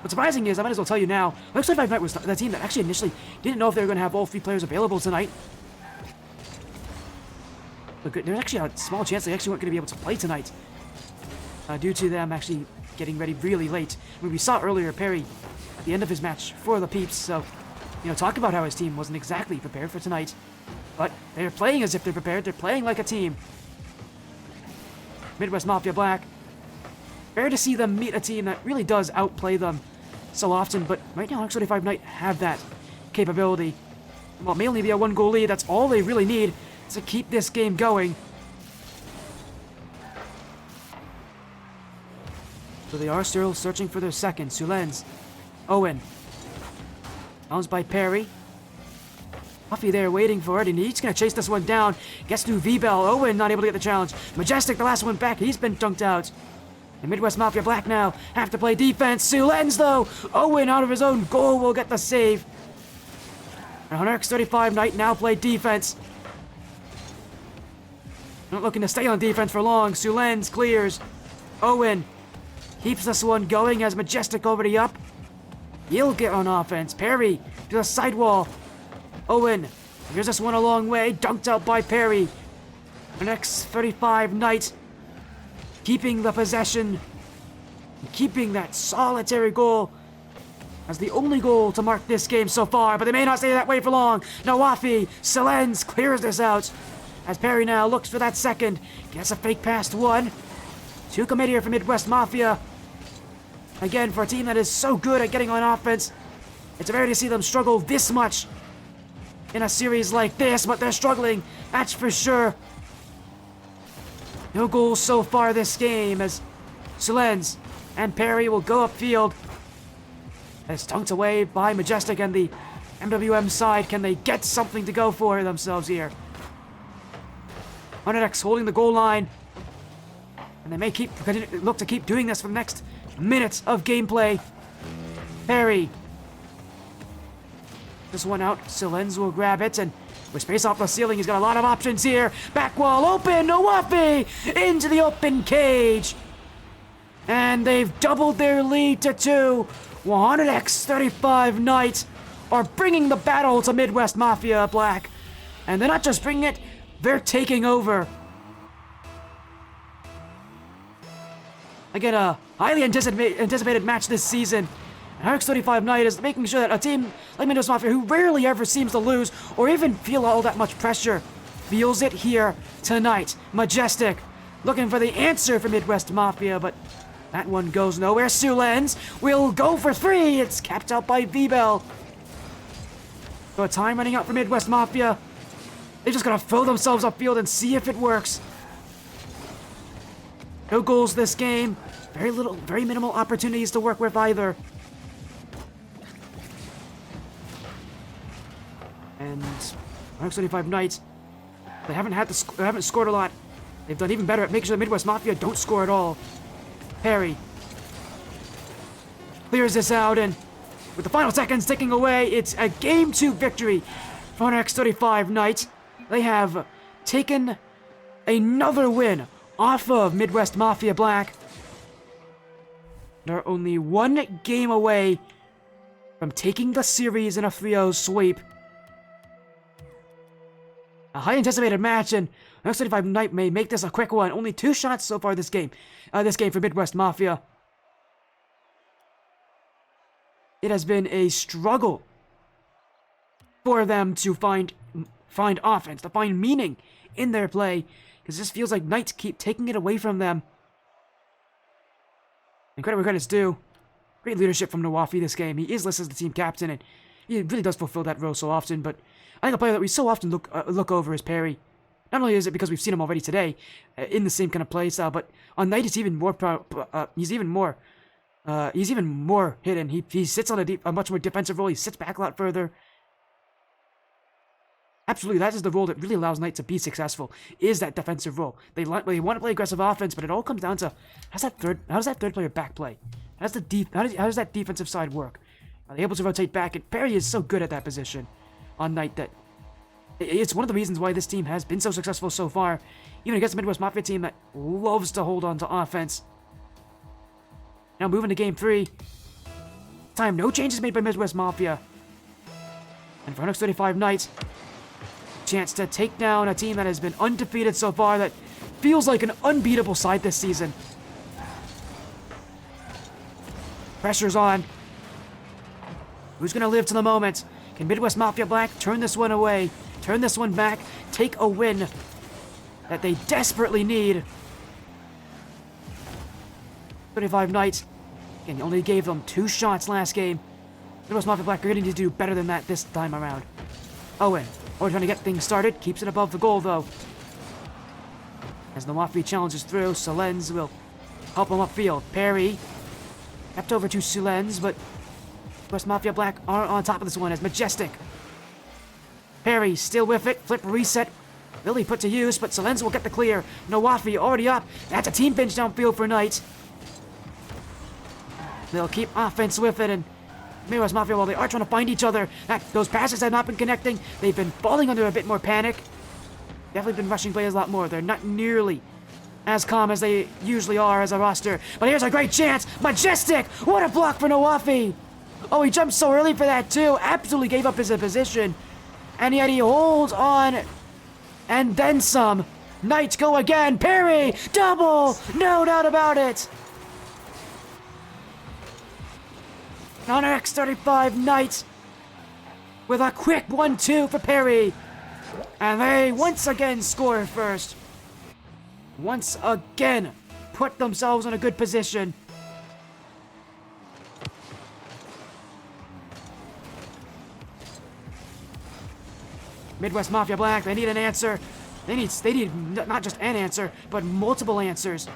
what's surprising is, I might as well tell you now, 125 Knight was the team that actually initially didn't know if they were going to have all 3 players available tonight. Look, there's actually a small chance they actually weren't going to be able to play tonight. Due to them actually getting ready really late. I mean, we saw earlier Perry at the end of his match for the Peeps. So, talk about how his team wasn't exactly prepared for tonight. But they're playing as if they're prepared. They're playing like a team. Midwest Mafia Black. Fair to see them meet a team that really does outplay them so often. But right now, 125 Knight have that capability. Well, it may only be a 1-goal lead. That's all they really need to keep this game going. So they are still searching for their second. Sulens. Owen. Bounced by Perry. Puffy there waiting for it, and he's going to chase this one down. Gets through V-Bell. Owen not able to get the challenge. Majestic, the last one back. He's been dunked out. And Midwest Mafia Black now have to play defense. Sulens, though. Owen out of his own goal will get the save. And 135 Knight now play defense. Not looking to stay on defense for long. Sulens clears. Owen keeps this one going as Majestic already up. He'll get on offense. Perry to the sidewall. Owen here's this one a long way. Dunked out by Perry. The next 35 Knight keeping the possession. Keeping that solitary goal as the only goal to mark this game so far. But they may not stay that way for long. Nawafi. Sulens clears this out. As Perry now looks for that second. Gets a fake past one. 2 commit here for Midwest Mafia. Again, for a team that is so good at getting on offense, it's rare to see them struggle this much in a series like this, but they're struggling, that's for sure. No goals so far this game as Sulens and Perry will go upfield. It's dunked away by Majestic and the MWM side. Can they get something to go for themselves here? 100X holding the goal line. And they may look to keep doing this for the next minutes of gameplay. Perry. This one out. Sulens will grab it, and with space off the ceiling, he's got a lot of options here. Back wall open. Nawafi into the open cage. And they've doubled their lead to 2. 100X 35 Knight are bringing the battle to Midwest Mafia Black. And they're not just bringing it, they're taking over. Again, a highly anticipated match this season. 135 Knight is making sure that a team like Midwest Mafia, who rarely ever seems to lose or even feel all that much pressure, feels it here tonight. Majestic looking for the answer for Midwest Mafia, but that one goes nowhere. Sulens will go for 3. It's capped out by V-Bell. So a time running out for Midwest Mafia. They just gotta throw themselves upfield and see if it works. No goals this game. Very minimal opportunities to work with either. And 175 Knights, they haven't scored a lot. They've done even better at making sure the Midwest Mafia don't score at all. Perry clears this out, and with the final seconds ticking away, it's a Game 2 victory for X35 Knights. They have taken another win off of Midwest Mafia Black. They're only 1 game away from taking the series in a 3-0 sweep. A highly anticipated match, and X35 Knight may make this a quick one. Only 2 shots so far this game for Midwest Mafia. It has been a struggle for them to find offense, to find meaning in their play, because this feels like Knights keep taking it away from them. And credit where credit's due. Great leadership from Nawafi this game. He is listed as the team captain, and he really does fulfill that role so often, but I think a player that we so often look over is Perry. Not only is it because we've seen him already today in the same kind of play style, but on Night he's even more hidden. He sits on a much more defensive role. He sits back a lot further. Absolutely, that is the role that really allows Knight to be successful, is that defensive role. They want to play aggressive offense, but it all comes down to how does that third player back play? How does that defensive side work? Are they able to rotate back? And Perry is so good at that position on Knight that it's one of the reasons why this team has been so successful so far, even against the Midwest Mafia team that loves to hold on to offense. Now moving to Game 3. Time, no changes made by Midwest Mafia. And for X35 Knights, chance to take down a team that has been undefeated so far, that feels like an unbeatable side this season. Pressure's on. Who's gonna live to the moment? Can Midwest Mafia Black turn this one away? Turn this one back? Take a win that they desperately need? 35 Knights. Again, only gave them 2 shots last game. Midwest Mafia Black are going to need to do better than that this time around. Owen, trying to get things started. Keeps it above the goal, though. As the Nawafi challenges through, Sulens will help him upfield. Perry kept over to Sulens, but Midwest Mafia Black are on top of this one as Majestic. Perry still with it. Flip reset. Really put to use, but Sulens will get the clear. Nawafi already up. That's a team bench downfield for Knights. They'll keep offense with it, and Midwest Mafia, while they are trying to find each other, those passes have not been connecting. They've been falling under a bit more panic. Definitely been rushing players a lot more. They're not nearly as calm as they usually are as a roster. But here's a great chance. Majestic! What a block for Nawafi! Oh, he jumped so early for that, too. Absolutely gave up his position. And yet he holds on. And then some. Knights go again. Perry! Double! No doubt about it! On X35 Knights with a quick 1-2 for Perry. And they once again score first. Once again put themselves in a good position. Midwest Mafia Black, they need an answer. They need not just an answer, but multiple answers.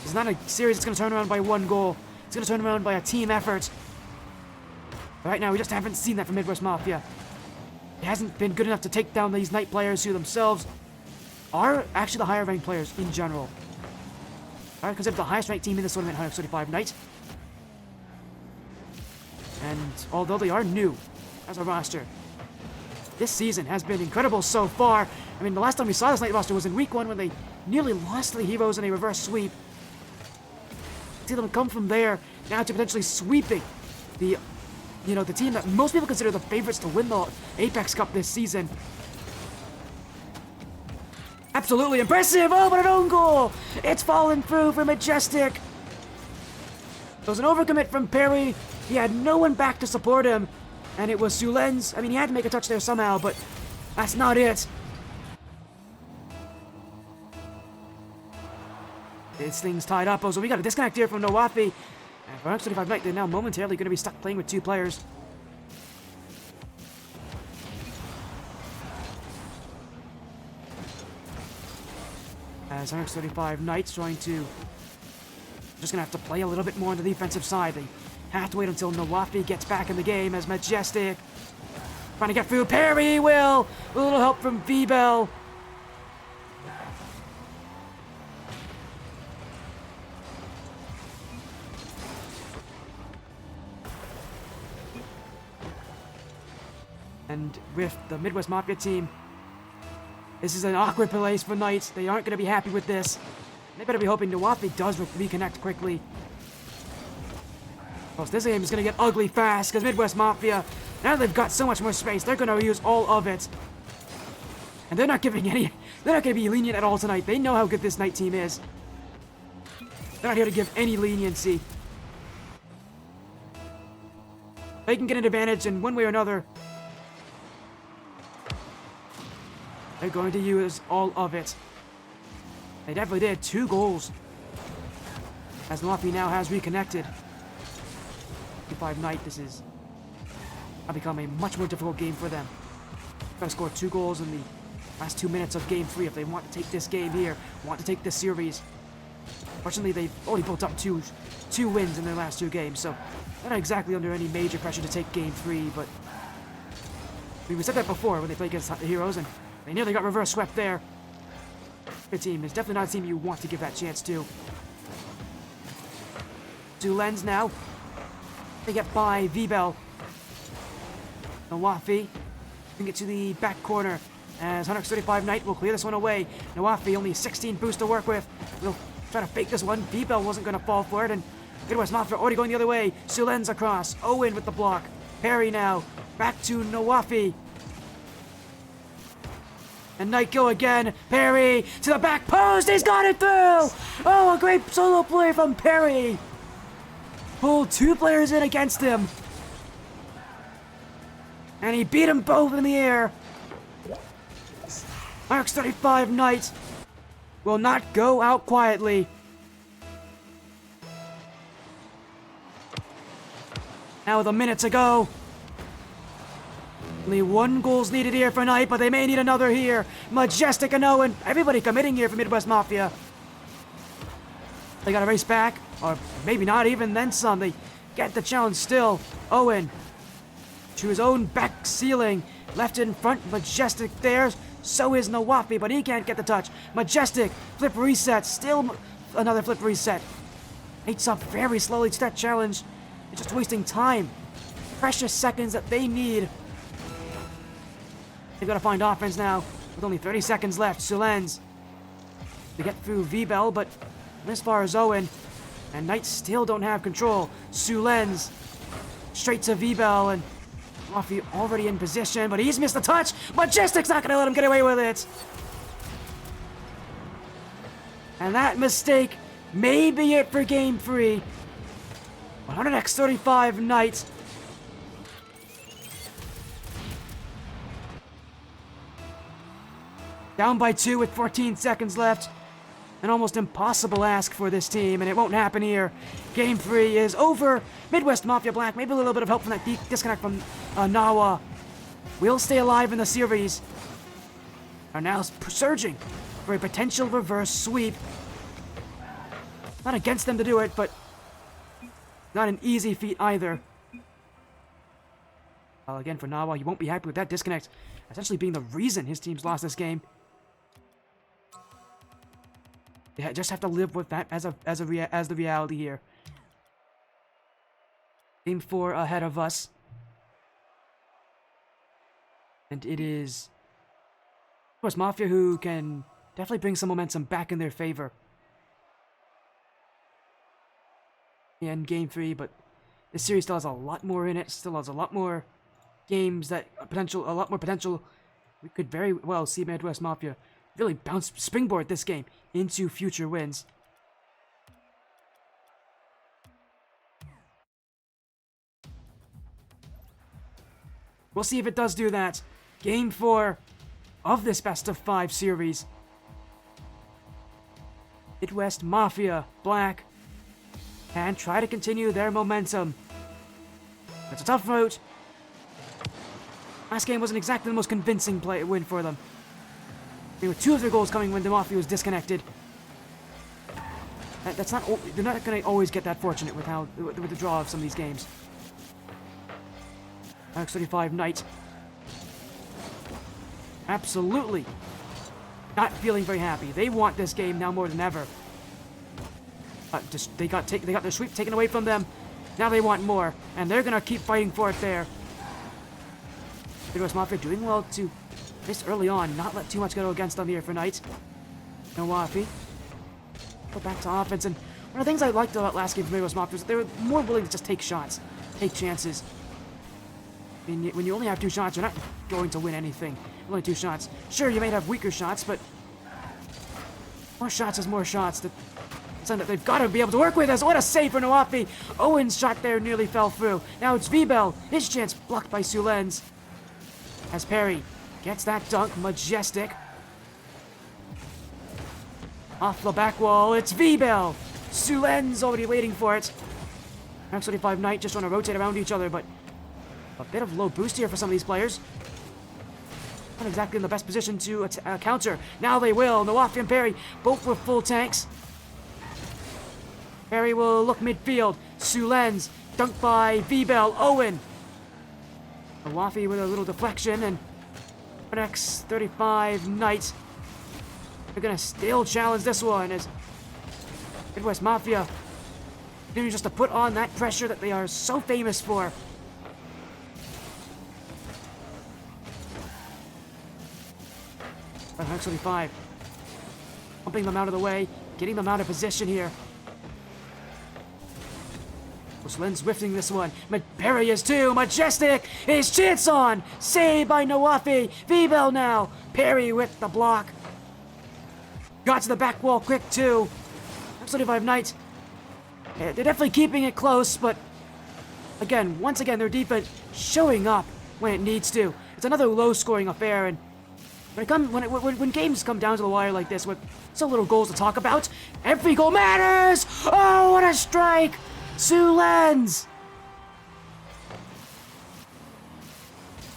It's not a series that's going to turn around by 1 goal. It's going to turn around by a team effort. But right now, we just haven't seen that from Midwest Mafia. It hasn't been good enough to take down these Knight players who themselves are actually the higher ranked players in general. I consider the highest ranked team in this tournament, 135 Knights. And although they are new as a roster, this season has been incredible so far. I mean, the last time we saw this Knight roster was in Week 1 when they nearly lost to the Heroes in a reverse sweep. See them come from there now to potentially sweeping the team that most people consider the favorites to win the Apex Cup this season. Absolutely impressive! Oh, but an own goal! It's fallen through for Majestic. It was an overcommit from Perry. He had no one back to support him. And it was Sulen's. I mean, he had to make a touch there somehow, but that's not it. This thing's tied up. Oh, so we got a disconnect here from Nawafi. And for X25 Knight, they're now momentarily going to be stuck playing with 2 players. As X35 Knight's trying to... Just going to have to play a little bit more on the defensive side. They have to wait until Nawafi gets back in the game as Majestic. Trying to get through. Perry will! A little help from V-Bell. And with the Midwest Mafia team, this is an awkward place for Knights. They aren't going to be happy with this. They better be hoping Nawafi does reconnect quickly. Because this game is going to get ugly fast, because Midwest Mafia, now they've got so much more space, they're going to use all of it. And they're not giving any, they're not going to be lenient at all tonight. They know how good this Knight team is. They're not here to give any leniency. They can get an advantage in one way or another. They're going to use all of it. They definitely did. 2 goals. As Nawafi now has reconnected. 5 Knight, this is become a much more difficult game for them. Got to score 2 goals in the last 2 minutes of Game 3 if they want to take this game here, want to take this series. Fortunately, they've already built up two wins in their last 2 games, so they're not exactly under any major pressure to take Game 3, but we said that before when they played against the Heroes, and they nearly got reverse swept there. Good team. It's definitely not a team you want to give that chance to. Lens now. They get by V-Bell. Nawafi can get to the back corner as 135 Knight will clear this one away. Nawafi only 16 boost to work with. We'll try to fake this one. V-Bell wasn't going to fall for it, and Midwest Mafia already going the other way. Sulen's across. Owen with the block. Perry now. Back to Nawafi. And Knight go again. Perry to the back post. He's got it through. Oh, a great solo play from Perry. Pulled 2 players in against him. And he beat them both in the air. Marks 35 Knight will not go out quietly. Now with a minute to go. Only 1 goal's needed here for Knight, but they may need another here. Majestic and Owen. Everybody committing here for Midwest Mafia. They got to race back, or maybe not even then some. They get the challenge still. Owen to his own back ceiling. Left in front, Majestic there. So is Nawafi, but he can't get the touch. Majestic, flip reset. Still another flip reset. Knight's up very slowly to that challenge. It's just wasting time. Precious seconds that they need. They've got to find offense now with only 30 seconds left. Sulen's to get through V-Bell, but as far as Owen, and Knights still don't have control. Sulen's straight to V-Bell, and Nawafi already in position, but he's missed the touch. Majestic's not going to let him get away with it. And that mistake may be it for Game 3. 100x35 Knights. Down by 2 with 14 seconds left. An almost impossible ask for this team, and it won't happen here. Game 3 is over. Midwest Mafia Black, maybe a little bit of help from that disconnect from Nawa. Will stay alive in the series. Are now surging for a potential reverse sweep. Not against them to do it, but not an easy feat either. Again, for Nawa, you won't be happy with that disconnect. Essentially being the reason his team's lost this game. They just have to live with that as the reality here. Game 4 ahead of us. And it is, of course, Mafia who can definitely bring some momentum back in their favor. In Game 3, but this series still has a lot more in it. Still has a lot more games that a lot more potential. We could very well see Midwest Mafia really springboard this game into future wins. We'll see if it does do that. Game 4 of this best of 5 series. Midwest Mafia, Black, and try to continue their momentum. It's a tough road. Last game wasn't exactly the most convincing win for them. There were 2 of their goals coming when the Mafia was disconnected. That's not. They're not going to always get that fortunate with the draw of some of these games. X35 Knight. Absolutely not feeling very happy. They want this game now more than ever. They got their sweep taken away from them. Now they want more, and they're gonna keep fighting for it there. Midwest Mafia doing well to this early on, not let too much go against them here for Knight. No Wafi. Go back to offense, and one of the things I liked about last game for Midwest Mafia is that they were more willing to just take shots, take chances. I mean, when you only have 2 shots, you're not going to win anything. Only 2 shots. Sure, you may have weaker shots, but more shots is more shots. That's something that they've got to be able to work with. As what a save for Nawafi. Owen's shot there nearly fell through. Now it's V-Bell. His chance blocked by Sulenz. As Perry gets that dunk, majestic. Off the back wall, it's V-Bell. Sulenz already waiting for it. X25 Knight just trying to rotate around each other, but a bit of low boost here for some of these players. Not exactly in the best position to counter. Now they will. Nawafi and Perry both with full tanks. Perry will look midfield. Sulenz dunked by V-Bell. Owen. Nawafi with a little deflection, and X35 Knight. They're gonna still challenge this one as Midwest Mafia continues just to put on that pressure that they are so famous for. X25 pumping them out of the way, getting them out of position here. Sulenz whiffing this one. Perry is too. Majestic. His chance on. Saved by Nawafi. V-Bell now. Perry with the block. Got to the back wall quick too. X25 Knight. They're definitely keeping it close, but again, once again, their defense showing up when it needs to. It's another low-scoring affair, and when games come down to the wire like this with so little goals to talk about, every goal matters. Oh, what a strike! Sulenz!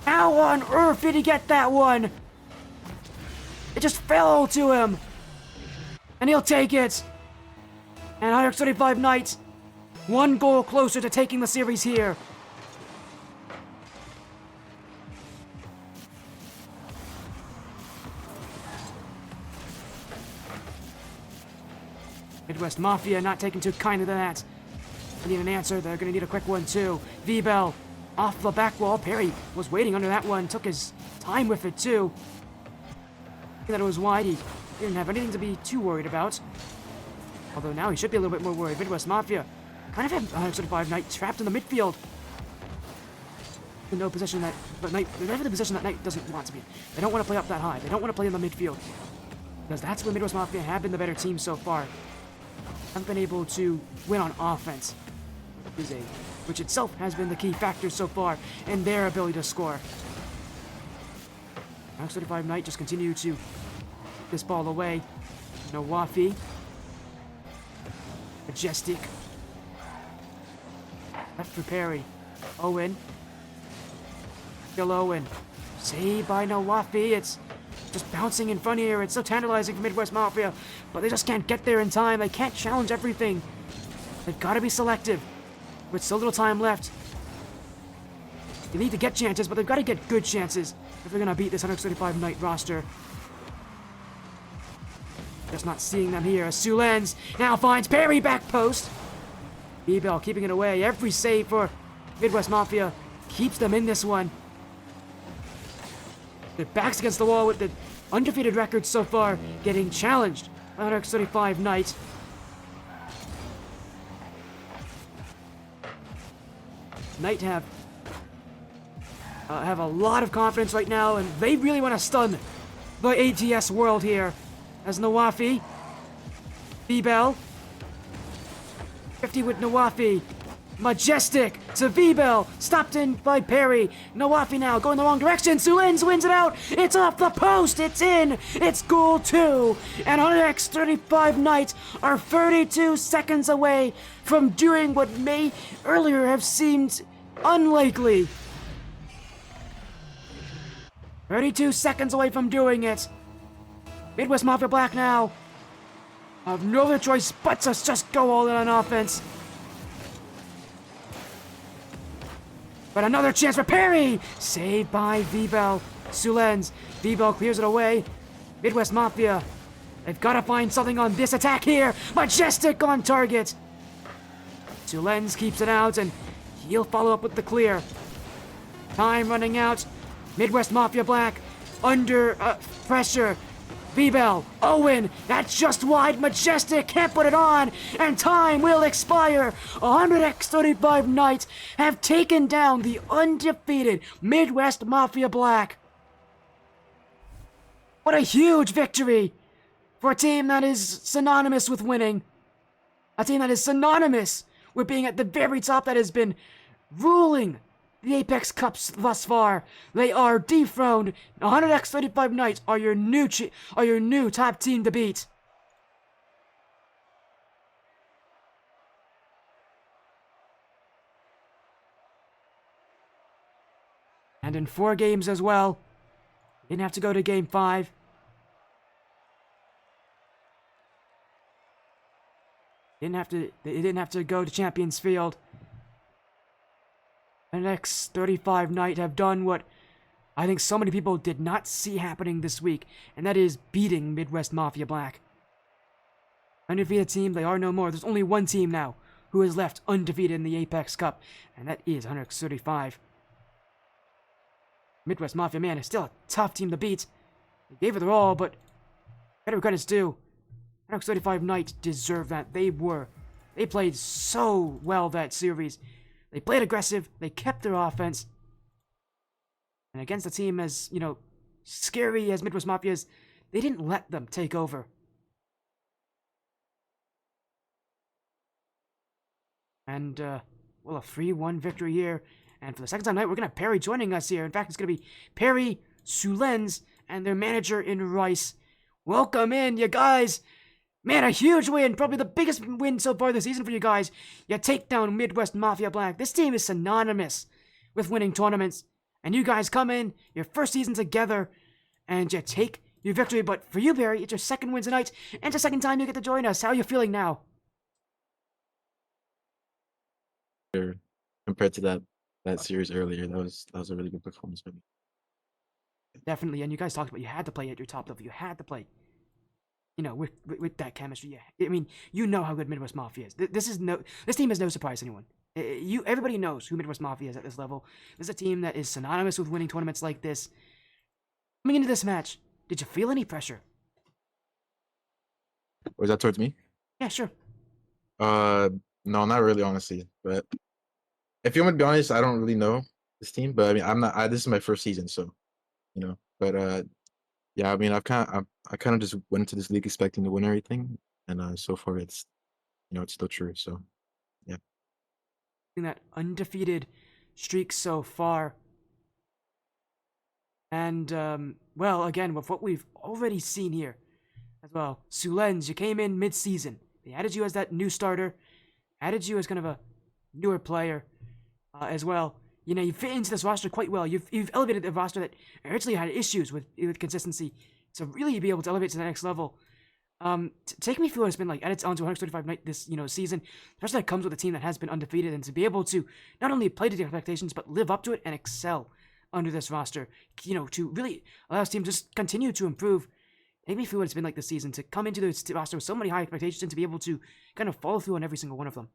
How on earth did he get that one? It just fell to him. And he'll take it. And X25 Knight, 1 goal closer to taking the series here. Midwest Mafia not taking too kindly to that. They need an answer. They're going to need a quick one, too. V-Bell off the back wall. Perry was waiting under that one. Took his time with it, too. That it was wide. He didn't have anything to be too worried about. Although now he should be a little bit more worried. Midwest Mafia kind of have X25 Knight trapped in the midfield. In no position that... But Knight... They're never in the position that Knight doesn't want to be in. They don't want to play up that high. They don't want to play in the midfield. Because that's where Midwest Mafia have been the better team so far. Haven't been able to win on offense. Which itself has been the key factor so far in their ability to score. X35 Knight just continue to this ball away. Nawafi. Majestic. Left for Perry. Owen. Still Owen. Saved by Nawafi. It's just bouncing in front here. It's so tantalizing for Midwest Mafia, but they just can't get there in time. They can't challenge everything. They've got to be selective. With so little time left. They need to get chances, but they've got to get good chances if they're going to beat this X35 Knight roster. Just not seeing them here. Sulenz now finds Perry back post. V-Bell keeping it away. Every save for Midwest Mafia keeps them in this one. Their backs against the wall with the undefeated record so far, getting challenged by X35 Knight. Knight have a lot of confidence right now, and they really want to stun the ATS world here. As Nawafi, V-Bell, 50 with Nawafi, Majestic to V-Bell, stopped in by Perry. Nawafi now going the wrong direction. Sulens wins it out. It's off the post. It's in. It's goal 2. And 100x35 Knights are 32 seconds away from doing what may earlier have seemed unlikely. 32 seconds away from doing it. Midwest Mafia Black now have no other choice but to just go all in on offense. But another chance for Perry! Saved by V-Bell. Sulens. V-Bell clears it away. Midwest Mafia. They've got to find something on this attack here. Majestic on target. Sulens keeps it out, and he'll follow up with the clear. Time running out. Midwest Mafia Black under pressure. V-Bell, Owen, that's just wide. Majestic can't put it on, and time will expire. 100x35 Knights have taken down the undefeated Midwest Mafia Black. What a huge victory for a team that is synonymous with winning. A team that is synonymous with being at the very top, that has been ruling the Apex Cups thus far. They are dethroned. 100x35 Knights are your new top team to beat. And in 4 games as well. Didn't have to go to game 5. They didn't have to go to Champions Field. The next 35 Knight have done what I think so many people did not see happening this week, and that is beating Midwest Mafia Black. Undefeated team, they are no more. There's only one team now who is left undefeated in the Apex Cup, and that is 100x35. Midwest Mafia, man, is still a tough team to beat. They gave it their all, but better credit's due. 100x35 Knights deserve that. They played so well that series. They played aggressive, they kept their offense. And against a team as, scary as Midwest Mafia is, they didn't let them take over. And, a 3-1 victory here. And for the second time tonight, we're going to have Perry joining us here. In fact, it's going to be Perry, Sulens, and their manager in Rice. Welcome in, you guys. Man, a huge win. Probably the biggest win so far this season for you guys. You take down Midwest Mafia Black. This team is synonymous with winning tournaments. And you guys come in, your first season together, and you take your victory. But for you, Barry, it's your second win tonight, and it's the second time you get to join us. How are you feeling now? Compared to that series earlier, that was a really good performance for me. Definitely, and you guys talked about you had to play at your top level. You had to play. With that chemistry, yeah. I mean, you know how good Midwest Mafia is. This team is no surprise to anyone. Everybody knows who Midwest Mafia is at this level. This is a team that is synonymous with winning tournaments like this. Coming into this match, did you feel any pressure? Was that towards me? Yeah, sure. No, not really, honestly. But if you want to be honest, I don't really know this team. But I mean, this is my first season, so But yeah, I mean, I kind of just went into this league expecting to win everything, and so far it's still true. So yeah, that undefeated streak so far, and again, with what we've already seen here as well. Sulens, you came in mid-season. They added you as that new starter, added you as kind of a newer player as well. You fit into this roster quite well. You've elevated the roster that originally had issues with consistency to really be able to elevate to the next level. Take me through what it's been like. Added onto 135 Night this season, especially that comes with a team that has been undefeated, and to be able to not only play to the expectations but live up to it and excel under this roster. To really allow this team to just continue to improve. Take me through what it's been like this season to come into this roster with so many high expectations and to be able to kind of follow through on every single one of them.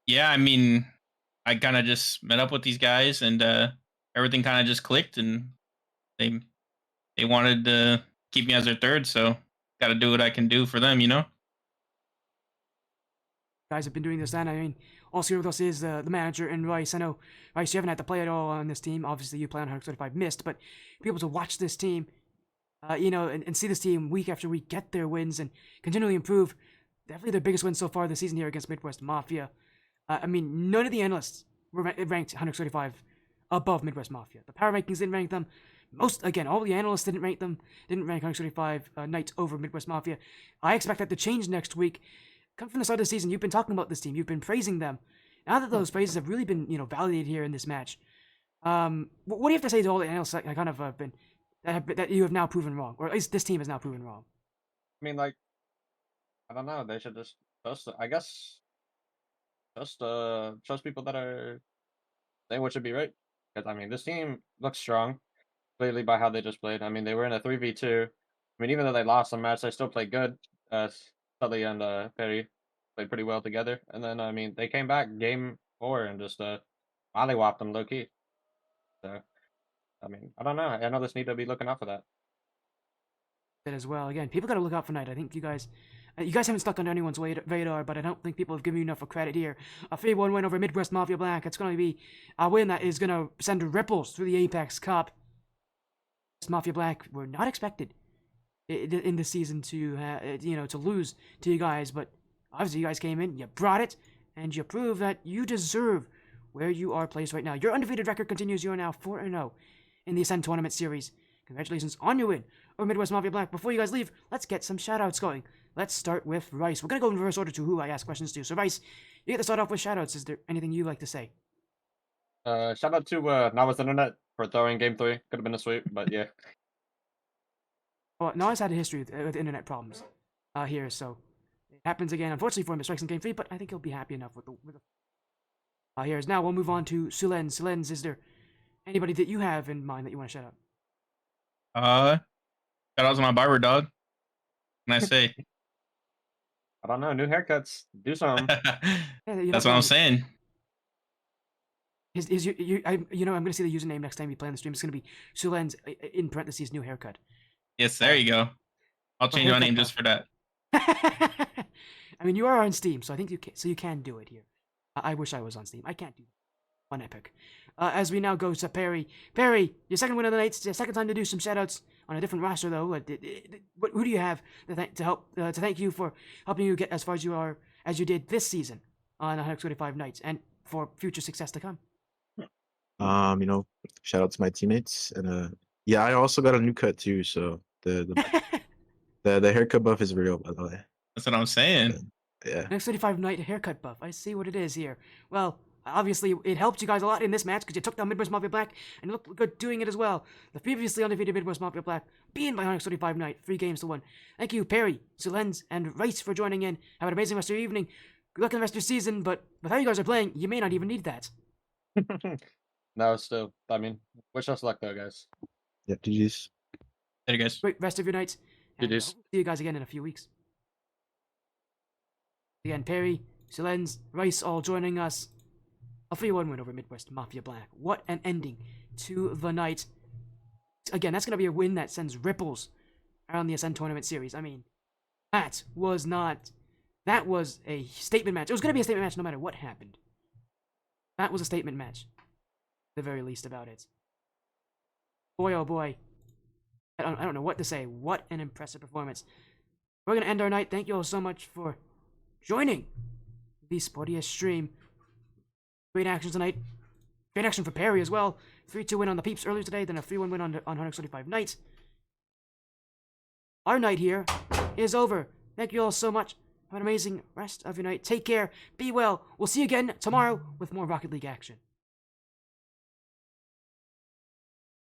Yeah, I mean, I kind of just met up with these guys, and everything kind of just clicked, and they wanted to keep me as their third, so got to do what I can do for them, Guys have been doing this, and I mean, also here with us is the manager and Rice. I know, Rice, you haven't had to play at all on this team. Obviously, you play on 135 missed, but be able to watch this team, and see this team week after week get their wins and continually improve. definitely their biggest win so far this season here against Midwest Mafia. I mean, none of the analysts were ranked 135 above Midwest Mafia. The power rankings didn't rank them. All the analysts didn't rank 135 Knights over Midwest Mafia. I expect that to change next week. Come from the start of the season, you've been talking about this team. You've been praising them. Now that those praises have really been, validated here in this match, what do you have to say to all the analysts that kind of that you have now proven wrong, or at least this team has now proven wrong? I mean, like, I don't know. They should just trust. I guess just trust people that are saying what should be right. Because I mean, this team looks strong, clearly by how they just played. I mean, they were in a 3v2. I mean, even though they lost some match, they still played good. Sully and Perry played pretty well together. And then I mean, they came back game 4 and just mollywopped them low key. So I mean, I don't know. I know this need to be looking out for that. As well. Again, people got to look out for Knight. I think you guys haven't stuck on anyone's radar, but I don't think people have given you enough of credit here. A 3-1 win over Midwest Mafia Black. It's going to be a win that is going to send ripples through the Apex Cup. Mafia Black were not expected in the season to to lose to you guys, but obviously you guys came in, you brought it, and you proved that you deserve where you are placed right now. Your undefeated record continues. You are now 4-0 in the Ascend Tournament Series. Congratulations on your win over Midwest Mafia Black. Before you guys leave, let's get some shoutouts going. Let's start with Rice. We're going to go in reverse order to who I ask questions to. So, Rice, you get to start off with shoutouts. Is there anything you'd like to say? Shout out to Nawa's Internet for throwing game 3. Could have been a sweep, but yeah. Well, Nas had a history with internet problems here, so it happens again. Unfortunately for him, it strikes in game 3, but I think he'll be happy enough with the here's now. We'll move on to Sulens. Sulens, is there anybody that you have in mind that you want to shout out? Shout out to my barber dog. What can I say? I don't know. New haircuts. Do something. That's what I'm saying. I'm gonna see the username next time you play on the stream. It's gonna be Sulens in parentheses new haircut. Yes, there you go. I'll change my name just for that. I mean, you are on Steam, so I think you can do it here. I wish I was on Steam. I can't do that on Epic. As we now go to Perry. Perry, your second win of the night. It's your second time to do some shoutouts on a different roster, though. Who do you have to thank you for helping you get as far as you did this season on 125 nights and for future success to come? Shout out to my teammates, and yeah, I also got a new cut too. So the haircut buff is real, by the way. That's what I'm saying. Yeah. Next 35 night haircut buff. I see what it is here. Well, obviously it helped you guys a lot in this match because you took down Midwest Mafia Black and you looked good doing it as well. The previously undefeated Midwest Mafia Black being by 135 night, 3 games to 1. Thank you, Perry, Sulens, and Rice for joining in. Have an amazing rest of your evening. Good luck in the rest of your season, but with how you guys are playing, you may not even need that. No, still. I mean, wish us luck though, guys. Yeah, GG's. There you guys. Great rest of your nights. And GG's. see you guys again in a few weeks. Again, Perry, Sulens, Rice all joining us. A 3-1 win over Midwest Mafia Black. What an ending to the night. Again, that's going to be a win that sends ripples around the Ascend Tournament Series. I mean, that was a statement match. It was going to be a statement match no matter what happened. That was a statement match. At the very least about it. Boy, oh boy. I don't know what to say. What an impressive performance. We're going to end our night. Thank you all so much for joining the Sportiest stream. Great action tonight. Great action for Perry as well. 3-2 win on the Peeps earlier today, then a 3-1 win on 135 nights. Our night here is over. Thank you all so much. Have an amazing rest of your night. Take care. Be well. We'll see you again tomorrow with more Rocket League action.